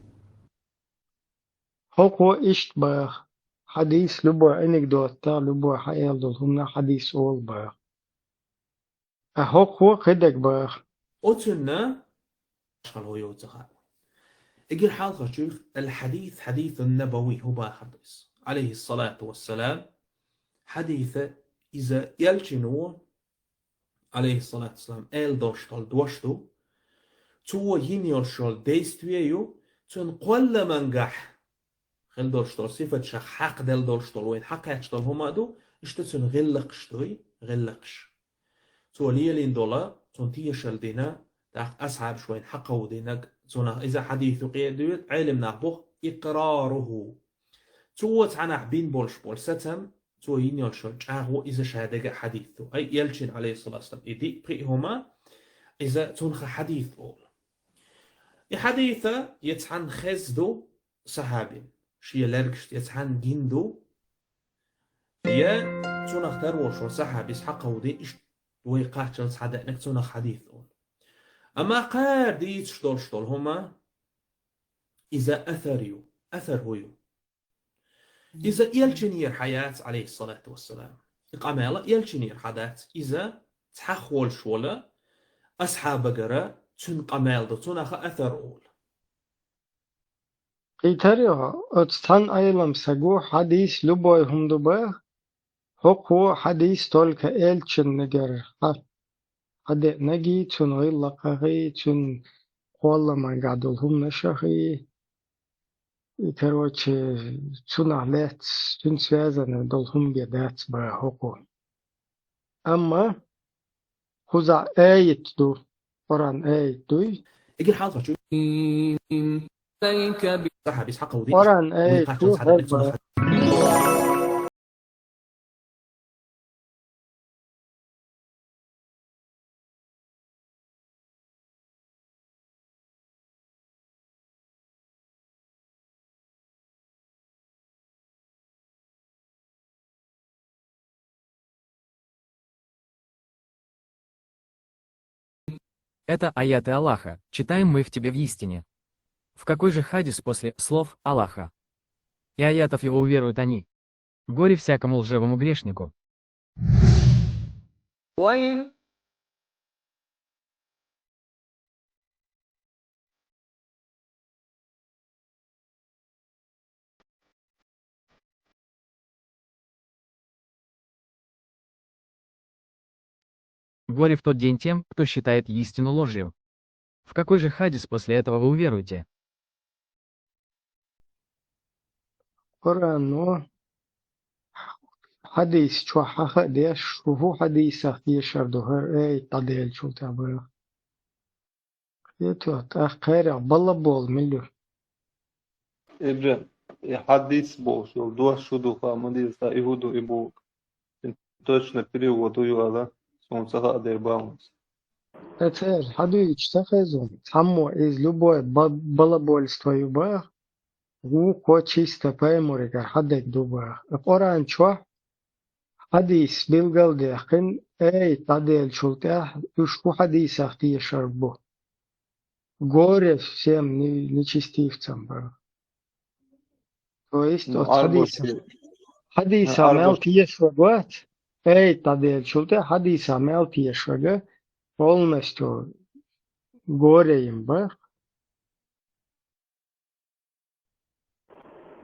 هو اشتباه حديث لبوا أنكدوت تا لبوا حيال دولهمنا حديث أول باه هو قدك باه أتنا شغل هو يوتخا إجر حلقة شوف الحديث حديث النبوي هو حديث عليه الصلاة والسلام حديث إذا يلشنو عليه الصلاة والسلام إل دوشتال دوشتو تو ينيرشال ديستويو تنقل منجح خل دوشتال صفة شخ حق دل دوشتال وين حق يشتال هما دو اشتتن غلقشتوي غلقش تو ليلين دولا تنتيشل دينا تاخ أصعب شوين حقه دينك تنا إذا حديث قيد علم نعبه إقراره توت عنا بين بولش بول ستم تو ينيرشال جاهو إذا شهادة حديثه أي يلشن عليه الصلاة والسلام إدي بريهما إذا تنخ حديث أول الحديثة يتعن خزدو صحابي شيء لرقش يتعن جندو يا تنخ تروش صحابي حقه دي إش ويقاتل صحادة إنك تنخ حديث أول أما قار دي تشتول هما إذا أثر هويو إذا يلشنير حياة عليه الصلاة والسلام إقامة يلشنير حدث إذا تحخول شولا أصحاب قرأ تن قمال دو تنخ أثر أول قيتريها أتستان أيلم سجو حديث لبوا هم دباه هو حديث تولك إلشن نجر حد نجي تن غلقه تن والله ما قعدولهم نشخي كروتش تن علات تن سوازن دولهم بيدات بهوكو أما خزع آية دو قرآن آية دو إجي حاضر شو عليك بصحابي حقه دي قرآن آية دو هربا Это аяты Аллаха, читаем мы в тебе в истине. В какой же хадис после слов Аллаха? И аятов его уверуют они. Горе всякому лживому грешнику. Горе в тот день тем, кто считает истину ложью. В какой же хадис после этого вы уверуете? قرآن نو حديث شو حق ديش شو حديث يشر دهر اي تديل شو تابر يتو تأخير بالله بول ملو إبراهيم حديث بوش دوش شدو فامدي سا يهودو إبو точно переводу юала солнца хадер баунс أتر حديث تخزون تحمو إز لبوي بالله بول ستوي باه هو كو چيستا بايموريكا حدك دوبا القرآن شو حديث بالقل ديخن اي تديل شلتاه شو حديث اختي شربو горе всем нечестивцам. То есть от حديث مال تيشوغات اي تديل شلته حديث مال تيشوغا полностью горе им ба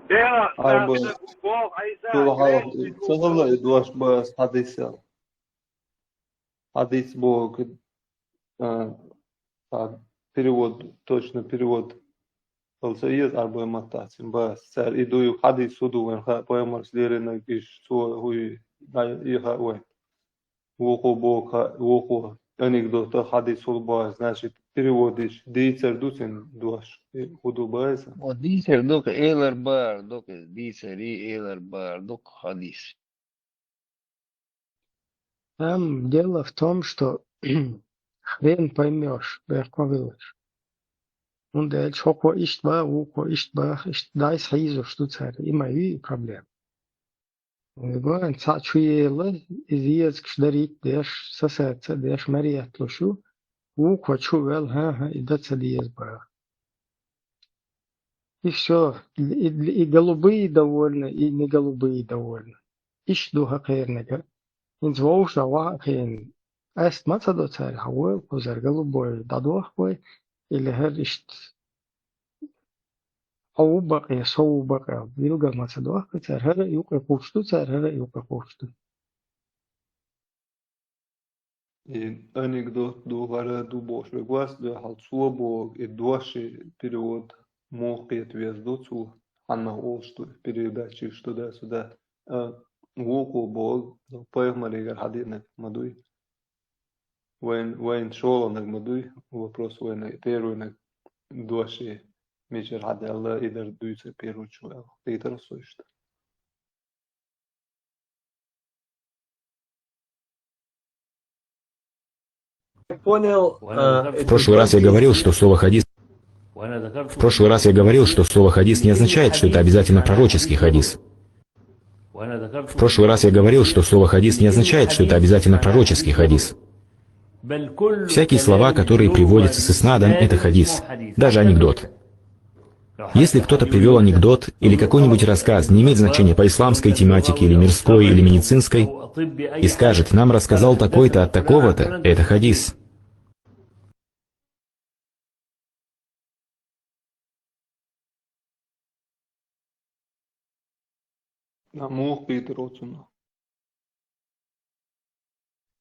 Dela Arba da Bog Isa Sulaha Grenz Sazavla Duash Bas Hadisa Hadис Бог перевод, точно перевод Алсаиз Арба Матасим Бас Сар Идую Hadис Суду Венха Поэмар Слерина Иш Суа Хуи Иха Уэн Вуху Бог Вуху анекдота Hadис Улбас, значит переводишь Дийцер Дусин Дуаш Худу Баса. Вот дисер док эйлер бар, док дисери эйлер бар, док хадис. Там дело в том, что хрен поймешь, берковилыш. Und der Schoko ist wahr, Uko ist wahr, ist da ist Heiso, Stutzheit, immer wie Problem. Und Sachuela ist jetzt geschdarit, der Sasatsa, der Schmariat Loshu, Uko Chuvel, и das есть wahr. И все, и голубые довольны, и не голубые довольны. Ищ духа хернага. Инц воуша вахен. Аст мацадо царь хауэл, кузар голубой дадуах бой, или хер ишт аубаке, соубаке, вилга мацадуах, царь хера юка кучту, царь хера юка кучту. И анекдот Дугара Дубош Вегвас, да Халцуа Бог, и Дуаши перевод Мохет Вездоцу, Анна Олшту, передачи, что да, сюда. Вуку Бог, Поймаригар Хадинек Мадуй. وين شغلك مدوي вопрос وين первый دوشي ميجر حد الله إذا دويس بيرو شو تقدر صوشت. Понял. В прошлый раз я говорил, что слово «хадис» не означает, что это обязательно пророческий хадис. В прошлый раз я говорил, что слово «хадис» не означает, что это обязательно пророческий хадис. Всякие слова, которые приводятся с иснадом, это хадис, даже анекдот. Если кто-то привел анекдот или какой-нибудь рассказ, не имеет значения по исламской тематике или мирской или медицинской, и скажет, нам рассказал такой-то от такого-то, это хадис.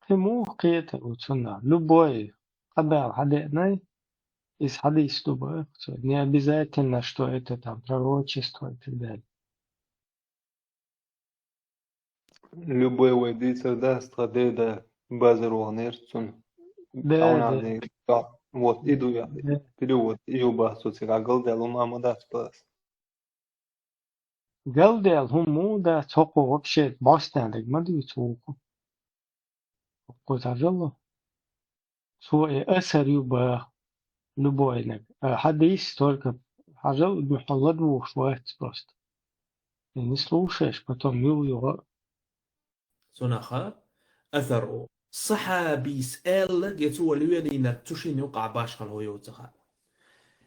Любой хабар хадерный из хадис любой, не обязательно, что это там пророчество и так далее. Любой войдится, да, страдает базару анерцун. Да. Вот, иду я, перевод, и оба социагал делу мама да спас. Галдел хуму да цоко вообще бастандик мадуй цоко. Козажало. Свой эсер юба любой хадис только хажал мухаллад вушвает просто. И не слушаешь, потом его. سنخا أثر صحابي سأل يتوى لينا تشين يقع باش خلو يوتخا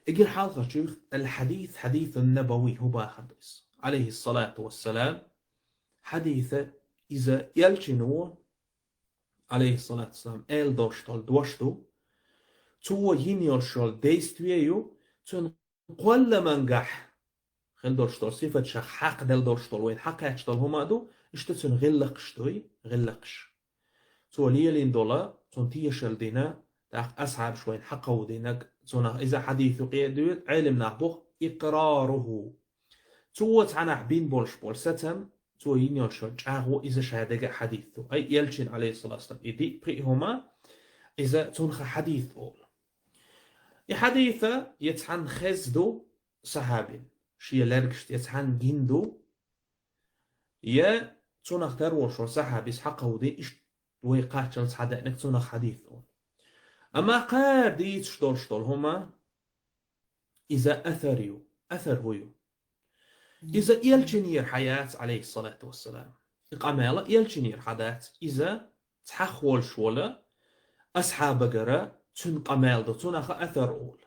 اجر حلقة شيخ الحديث حديث النبوي هو باخدس عليه الصلاة والسلام حديث إذا يلشنو عليه الصلاة والسلام إل دوشتال دوشتو تو ينيرشال ديستويو تون قل منجح خل دوشتال صفة شخ حق دل دوشتال وين حق يشتال هما دو اشتتون غلقش توي غلقش تو ليلين دولا تون تيشل دينا تاق أصعب شوين حقه دينك تون إذا حديث قيدويت علم نعبوه إقراره تو تعنح بين بولش بول ستم تو ينيرشال جاغو إذا شهدق حديثه أي يلشين عليه الصلاة والسلام إدي بريهما إذا تنخ حديث أول يحديثة يتحن خزدو صحابي شي لرقشت يتحن جندو يا تنخ تروش صحابي حقه دي إش ويقاتل صحدقنك تنخ حديثه أما قار دي شتول هما إذا أثر هويو إذا يلشنير حياة عليه الصلاة والسلام إقامالة يلشنير حدث إذا تحخول شولا أصحاب قرأ تن قمال دو تنخ أثر أول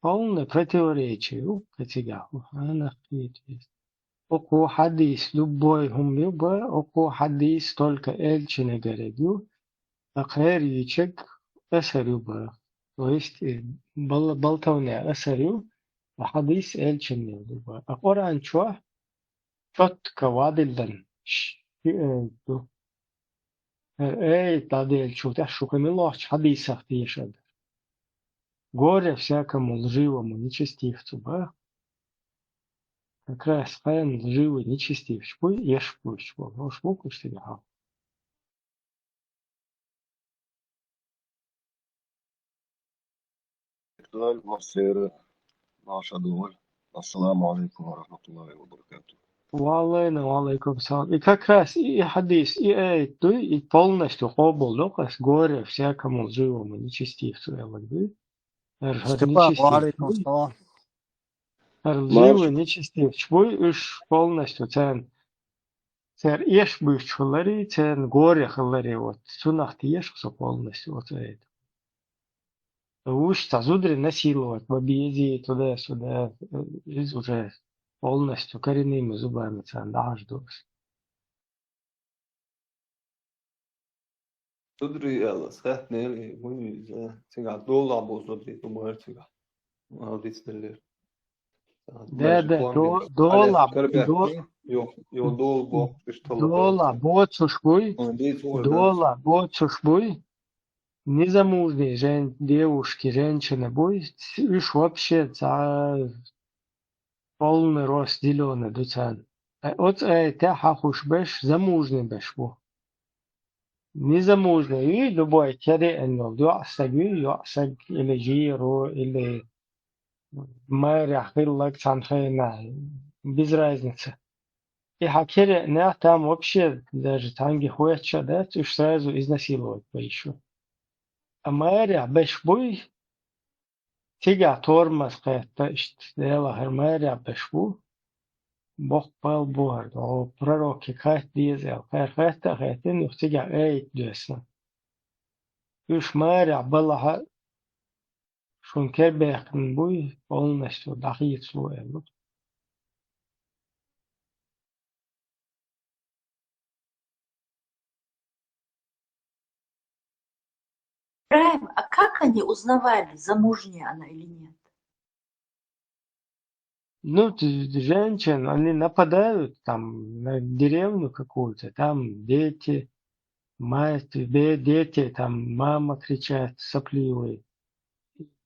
полное противоречие, око хадис любой любой, око хадис только эльчине городю, а хэр ячек эсер любой. То есть بلتوني أسريو وحديث إلشني أقرأ شو شوت كوادلن إيه تادي شو تحشو كملوش حديث أختيشد горе всякому лживому нечестивцу, ба? Как раз пен лживый нечестивец, пуй ешь пусть, но шмуку что ли, а? مصير 12 دول. السلام عليكم ورحمة الله وبركاته. Валейкум салам. И как раз и хадис, и полностью обл, локас горе всякому лживому нечестивцу, я говорю. Степан, валейкум Нечестивцу, салам. лживый нечестивец, пуй уж полностью цен. Цер ешь бывший хлари, цен горе хлари, вот. Сунах ты ешь все полностью, вот это. Уж зудри насиловать, победи туда-сюда, уже полностью коренными зубами цен дождусь. Tudri ela, certo nele, muito, cigar, do labo, Tudri, do maior cigar. Maldito dele. Да, дола, боцушбуй, незамужние девушки, женщины, буй, уж вообще за полный рост зеленый дуцан. Вот это хахуш беш, замужний беш бу. Незамужний, и любой кеды эннов, يعسق или жиру, или مرح لك цанхайна, без разницы. И хакере не там вообще даже танги хуяча, да, уж сразу изнасиловать поищу. А مرح бешбуй, тига тормоз кайта, дела مرح бешбу, Бог пал бухар, о пророки кайт дизел, кайта кайтин, ух тига эйт дюсна. Уж مرح была شون كبيخن بوي полностью دقيق سوء. Ибраим, а как они узнавали, замужняя она или нет? Ну, женщин, они нападают там на деревню какую-то, там дети, мать, дети, там мама кричат, сопливые.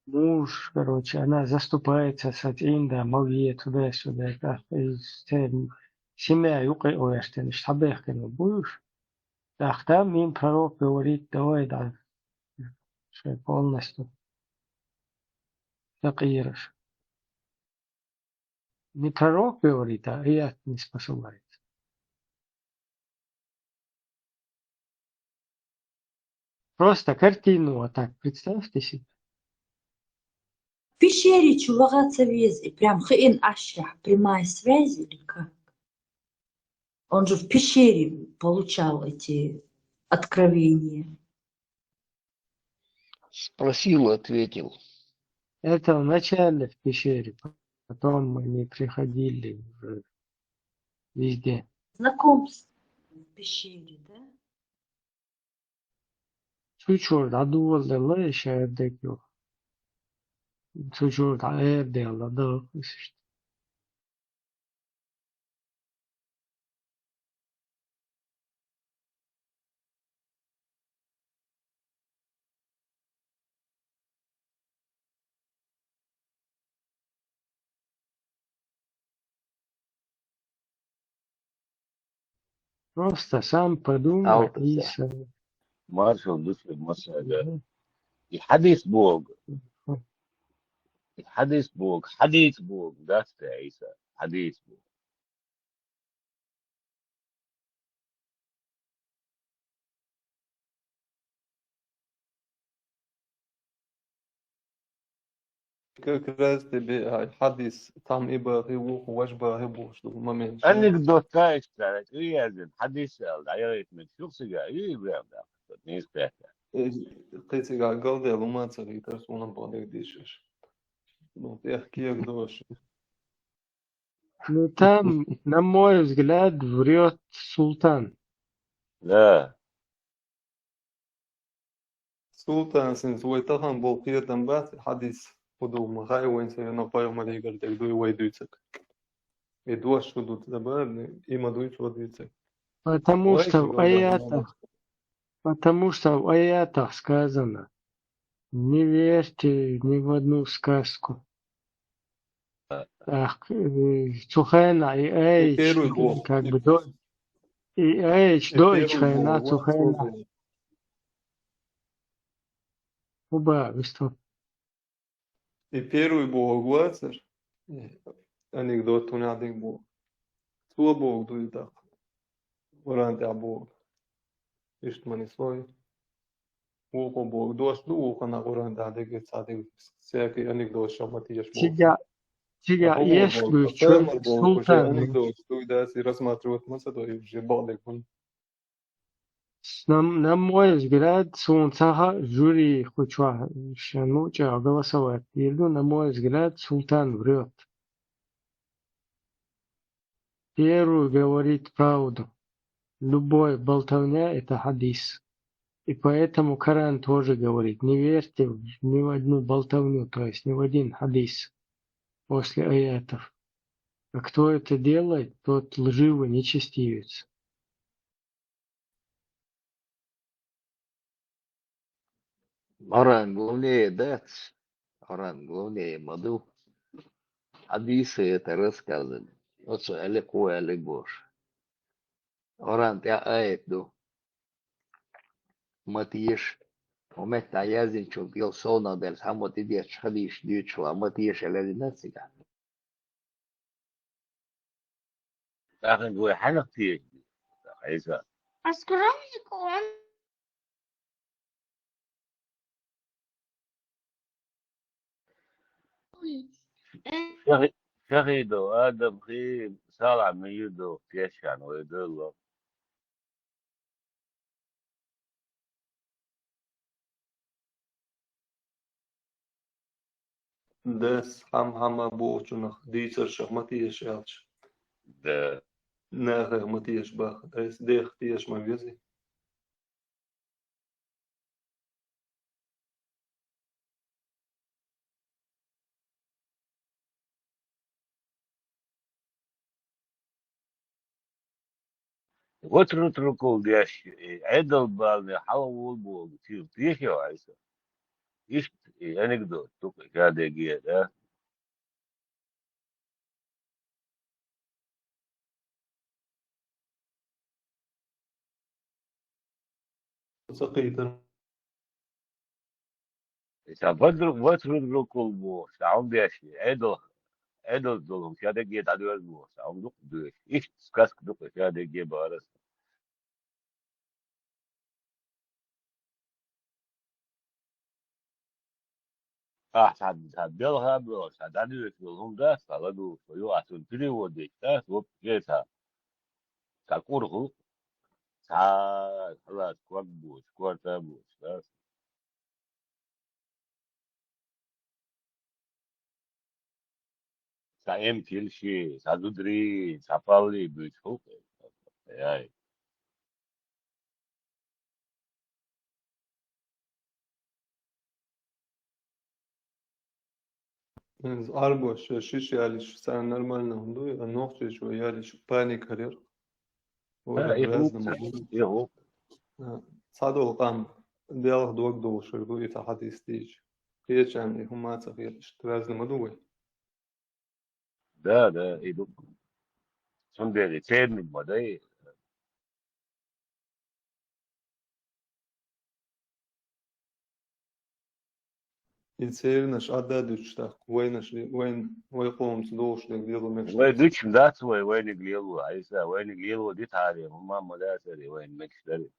Муж, короче, она заступается с этим, да, молве туда-сюда, так, семья юкай ояштен, штабехками будешь. Так, там им пророк говорит, давай, да, что полностью факиришь. Не пророк говорит, а я не способен. Просто картину вот так представьте себе. В пещере чувага Цавези, прям хин ашах, прямая связь или как? Он же в пещере получал эти откровения. Спросил, ответил. Это вначале в пещере, потом они приходили уже везде. Знакомство в пещере, да? Чуть-чуть адувалдала еще отдекил. Чуть-чуть аэрдела, да. Просто сам подумай и مارشال بيطلب مسألة الحديث بوق حديث بوق that's the عيسى حديث بوق. Как раз тебе حديث там ибо его وجبه هبو что момент. Anekdot kaçtarak yazın حديث العيال من شو سجى يبغى ده نيسبة. قيس قال قلبي لما تصير ترسونا بعدك ديشش. Ну ты как дош. Ну там, на мой взгляд, врет султан. Да. Sultāns voitahan bol pietam bet hadis poduma haiwens no pajama legal tek do войдуйцек. И дуаш шудут забавны и мадуйц водуйцек. Потому что в Вайки потому что в аятах сказано: не верьте ни в одну сказку. Цухайна и эйч, первый бог. как бы и эйч, И дойч первый хайна, бог цухайна. создал. Оба, что? И первый бог вацер. Анекдот у один бог. Сто бог дует так. Варанте а бог. Ишт мани свой. Уко бог. Дош ду уко на варанте адеге цадег. Всякий анекдот шаматияш бог. Тебя, А если бог. бы А фермер бог. Уже султан, анекдот. Дует и рассматривать масаду и уже балек. на мой взгляд, Султаха жюри хоча шануча голосовать. На мой взгляд, султан врет. Первый говорит правду. Любой болтовня – это хадис. И поэтому Коран тоже говорит: не верьте ни в одну болтовню, то есть ни в один хадис после аятов. А кто это делает, тот лживый, нечестивец. Оран главнее дац. Оран главнее маду. Хадисы это рассказаны. Вот что алику алигош. Оран те аяту. Матиеш. ومتى يازن شو بيل صونا دل سامو تديش خديش ديش وماتيش الذي نسيك. لكن هو حنفتي عيسى شهيدو آدم خي صالع من يدو كيشان ويدلو Des hama bochunach dicer shachmatish elch. ده Nacher matish bach. Des dech tish ma vizi. وتركوا ديش عدل بالني حلو البول تيش يا عيسى إيش anecdote توك كده جيه Saqita. وتركوا البول ساعون ديش عدل دولهم كده جيه تعدوا البول ساعون دوك ديش إيش سكاسك دوك كده جيه بارس هتبيلها بس هتعدي لهم ده فلقوا فيو عشان تري وديك ده هو جيتها تاكوره تا خلاص كوات بوش كوات بوش ده سايم كل شيء سادودري سافالي بيشوف يعني Из арбош шиш ялиш са нормально хунду, а нохче шо ялиш паник харир. ايه هو ايه هو صادو قام ديال دوك دو شربو يتحدي ستيج. كيش عملي هما تغيرش ترازن مدوي. ده ايه دوك سندري تين من مدى يتسيرنش عدادوش تاك وين ويقوم صدوش ديك ديالو والله مكشتاس. دوتش مدات وين قليلو عيسى وين قليلو دي تاري هما مداتري وين مكشتري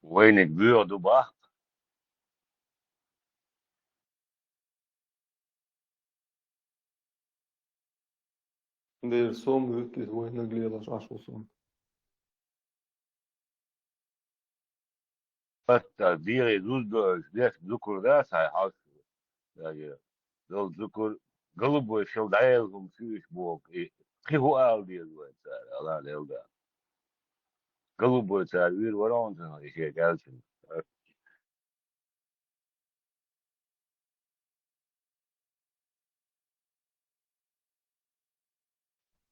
وين البيع دبا دير صوم يتلي وين قليلاش عشو صوم. حتى ديري دوز دوز ديش ذكر ناس هاي حاس يعني دول ذكر голубой шелдаэлгум фьюш бог и хихуал диет царь алла лелда голубой царь вир воронцем еще галчин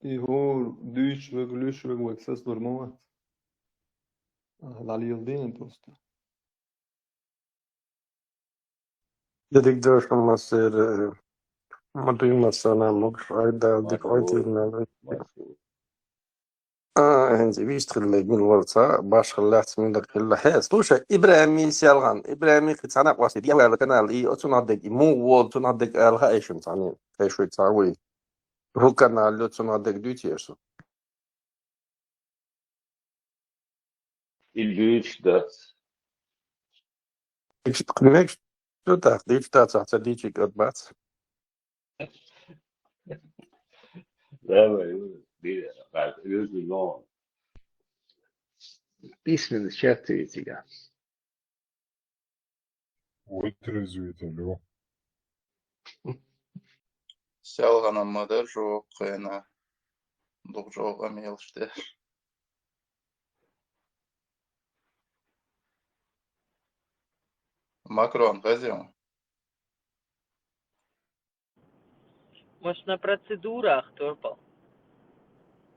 И هو Duisburg وإكساس برموت على اليلدين توستا. Dedik došamaser madrimasa namok ayda dik aytın. انت بيش تخلي من ورثة باش خلات من داك الحياة. Слушай, إبراهيم سيالغان إبراهيم كتانا قواسي ديال على القناة إي أتنادق مو وول تنادق الهايشم تاني كيشوي تساوي هو كان اللي تنادق دوتيرسو الجيش ده إيش تقنعك شو تاخدي إيش تاخد ديجي قدبات لا ما يقول دي بعد يوز اللون Письменно чатаете, га. Вытрезвите, алло. Сялганамада жоқ қана дуқ жоға мелште. Макрон газем. Может, на процедурах, Торпал?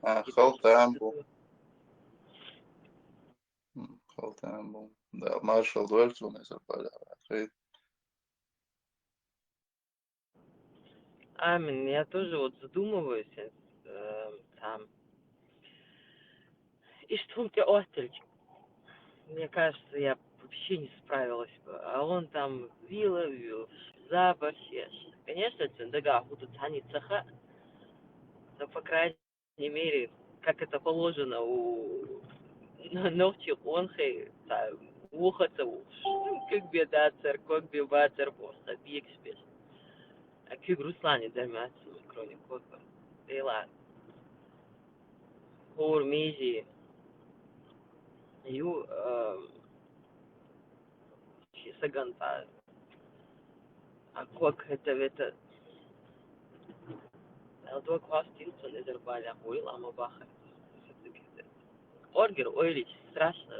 Халтам был. Да, маршал Дуэльцу не запали. Амин, я тоже вот задумываюсь там. И что у тебя отель? Мне кажется, я вообще не справилась бы. А он там вил, запах. Конечно, дага будут цениться, но по крайней мере, как это положено у ногти онхей, ухаться уж. Как беда церковь, беда церковь, бег спец. А как Руслане дайматься, кроме кота. Дела. Хор мези. Ю саганта. А как это Два кластинца не зарбали, а хуй лама баха. Оргер ойлич, страшно.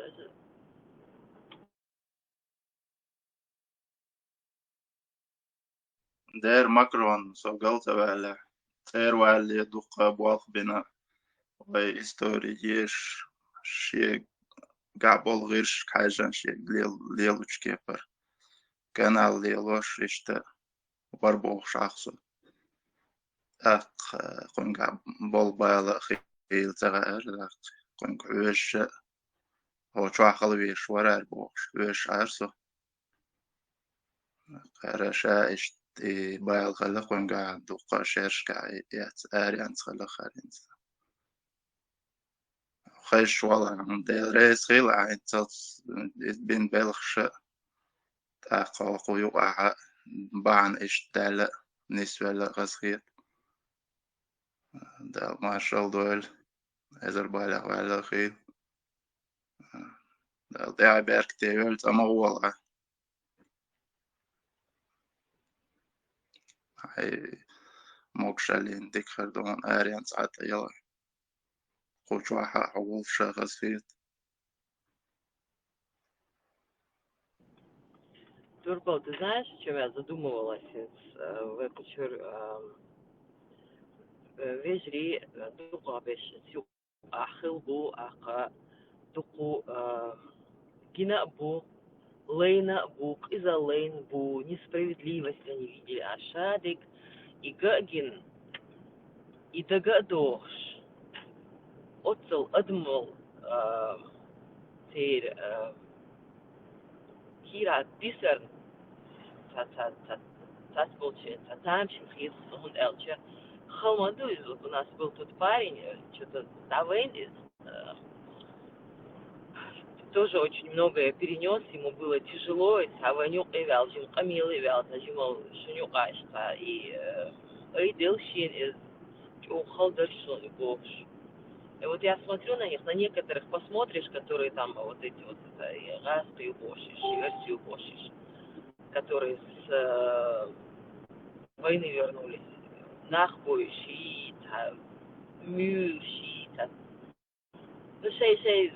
Der Macron så galta väl väl يدق بواق بنا وإستوريش شيء قابل غيرش حاجة شيء ليلوش كيفر كان ليلوش إشتا بربوخ شخصه أق قن قابل بالا خيل تغير لق قن قوش هو شاخل ويش ورار بوخش ويش عرسه قرشا إشت بايل خلق ونقع دوقا شيرشكا آريان خلق خارنز خيش والله ديل ريس خيل عين تلت بين بلخش تاقا قيوقع بان إشتال نسوة لغسخير دال مارشال دويل إزر بالغ وعلى خيل دال داعي بيرك تيول تما والله هاي موكشالين ديك خردون آريان ساعات يلا خوش واحد عوض شغز فيت Турбал, ты знаешь, о чем я задумывалась в эту вежри дуqa беш сю ахил бу аqa дуqu гина бу лейна бу иза лейн бу несправедливость они видели а шадик и гагин и дагадош отцел адмол тер Kira discern так получается. Там шихис он элча. Халмаду из вот у нас был тут парень, что-то Давейн из тоже очень многое перенес, ему было тяжело, а ванюк эвел, жим камил эвел, нажимал шунюк ашта и эйделшин из ухалдершон и богш. И вот я смотрю на них, на некоторых посмотришь, которые там вот эти вот гасты убошишь, версию убошишь, которые с войны вернулись. نخبوشي تا ميوشي تا شيء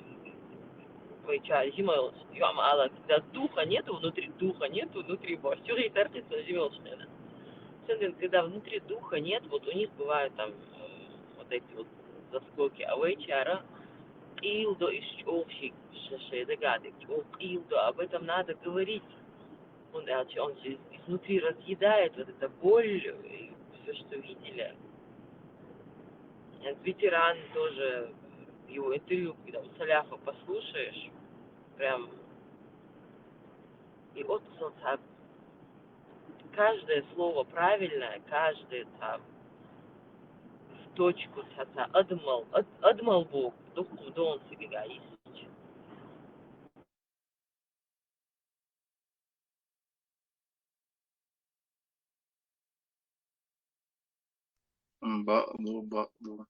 зимой мало, когда духа нету внутри борщ. Чего и тартится живёшь, когда внутри духа нет, вот у них бывают там вот эти вот заскоки, а вечера илдо из чёвщик, шеше догадок, илдо, об этом надо говорить. Он изнутри разъедает вот эта боль, и все, что видели. Ветеран тоже, его интервью, когда у Саляфа послушаешь, прям, и вот каждое слово правильное, каждое там в точку адмал Бог, дон себе гаис. Ba'du.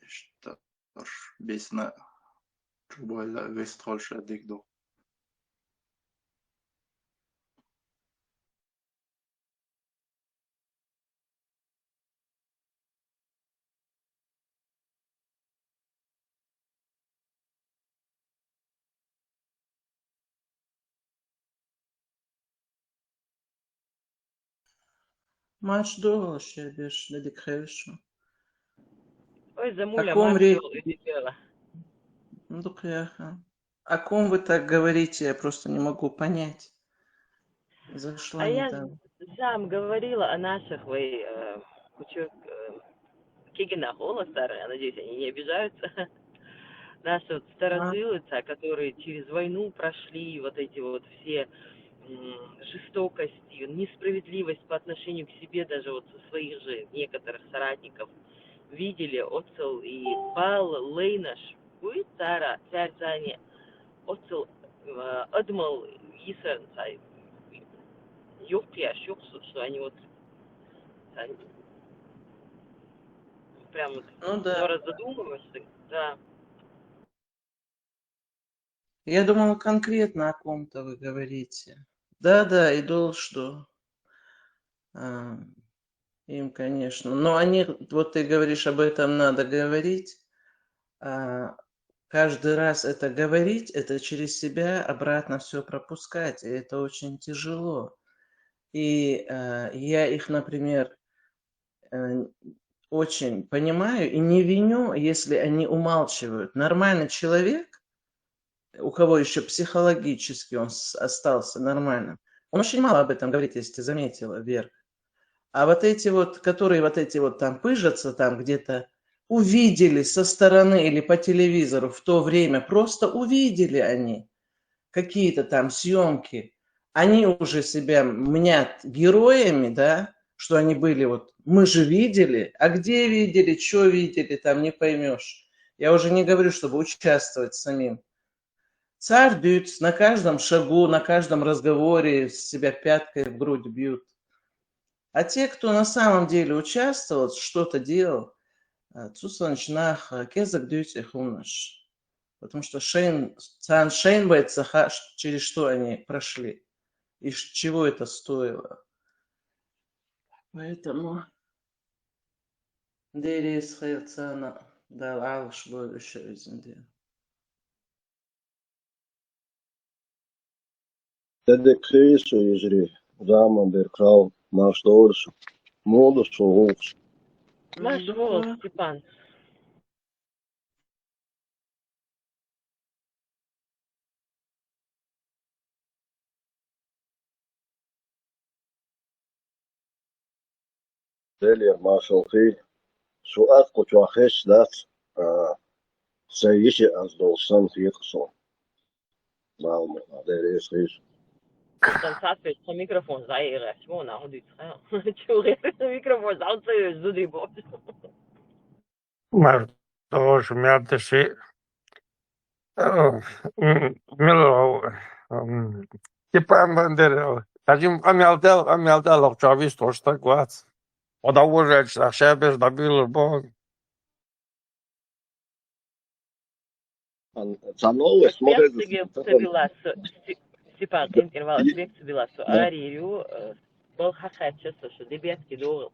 İşte besne çubuğuyla Vestalşa dikdo. Maç дольше бишь dedikhešu. Ой, О замуля ком речь? мачо. Ну, так яха. О ком вы так говорите? Я просто не могу понять. Зашла А я недавно. сам говорила о наших Кигина Холостар, я надеюсь, они не обижаются. Наши вот старожилы, которые через войну прошли вот эти вот все жестокости, несправедливость по отношению к себе, даже вот со своих же некоторых соратников, видели Оцел и Бал Лейнаш, будет цара, царь Зани, Оцел Адмал Исар, Юхтия, Шуксу, что они вот прям вот Ну да. раз задумываешься, да. Я думала, конкретно о ком-то вы говорите. Да, идол что? Им, конечно. Но они, вот ты говоришь, об этом надо говорить. Каждый раз это говорить, это через себя обратно все пропускать. И это очень тяжело. И я их, например, очень понимаю и не виню, если они умалчивают. Нормальный человек, у кого еще психологически он остался нормальным, он очень мало об этом говорит, если ты заметила, Вера. А вот эти вот, которые вот эти вот там пыжатся, там где-то увидели со стороны или по телевизору в то время, просто увидели они какие-то там съемки, они уже себя мнят героями, да, что они были вот, мы же видели, а где видели, что видели, там не поймешь. Я уже не говорю, чтобы участвовать самим. Царь бьют на каждом шагу, на каждом разговоре себя пяткой в грудь бьют. А те, кто на самом деле участвовал, что-то делал, цусанчнах кезак дють их умнаш. Потому что шейн боится, через что они прошли. И чего это стоило. Поэтому Дерис Хайцана дал алш еще изинде. Dedekhesu izri zaman der krau маш doğrusu. Modu soğuk. Маш волос, Степан. Delir maşal khil. Suat kutuahes dat sayışı az dolsan fiyatson. Malmo, deris khil. Там сатвиш на микрофон заиграть. Вон, а он чуре микрофон заутсаешь, зуди боб. Маш тоже мятыши. Мило. Степан Бандеров. Один амялдал окчавис тоже так вот. Удовольствие, что шебеш добил бог. Степан, интервал, свекцию била, что Арию بل حقيقة شو دي بيت كدور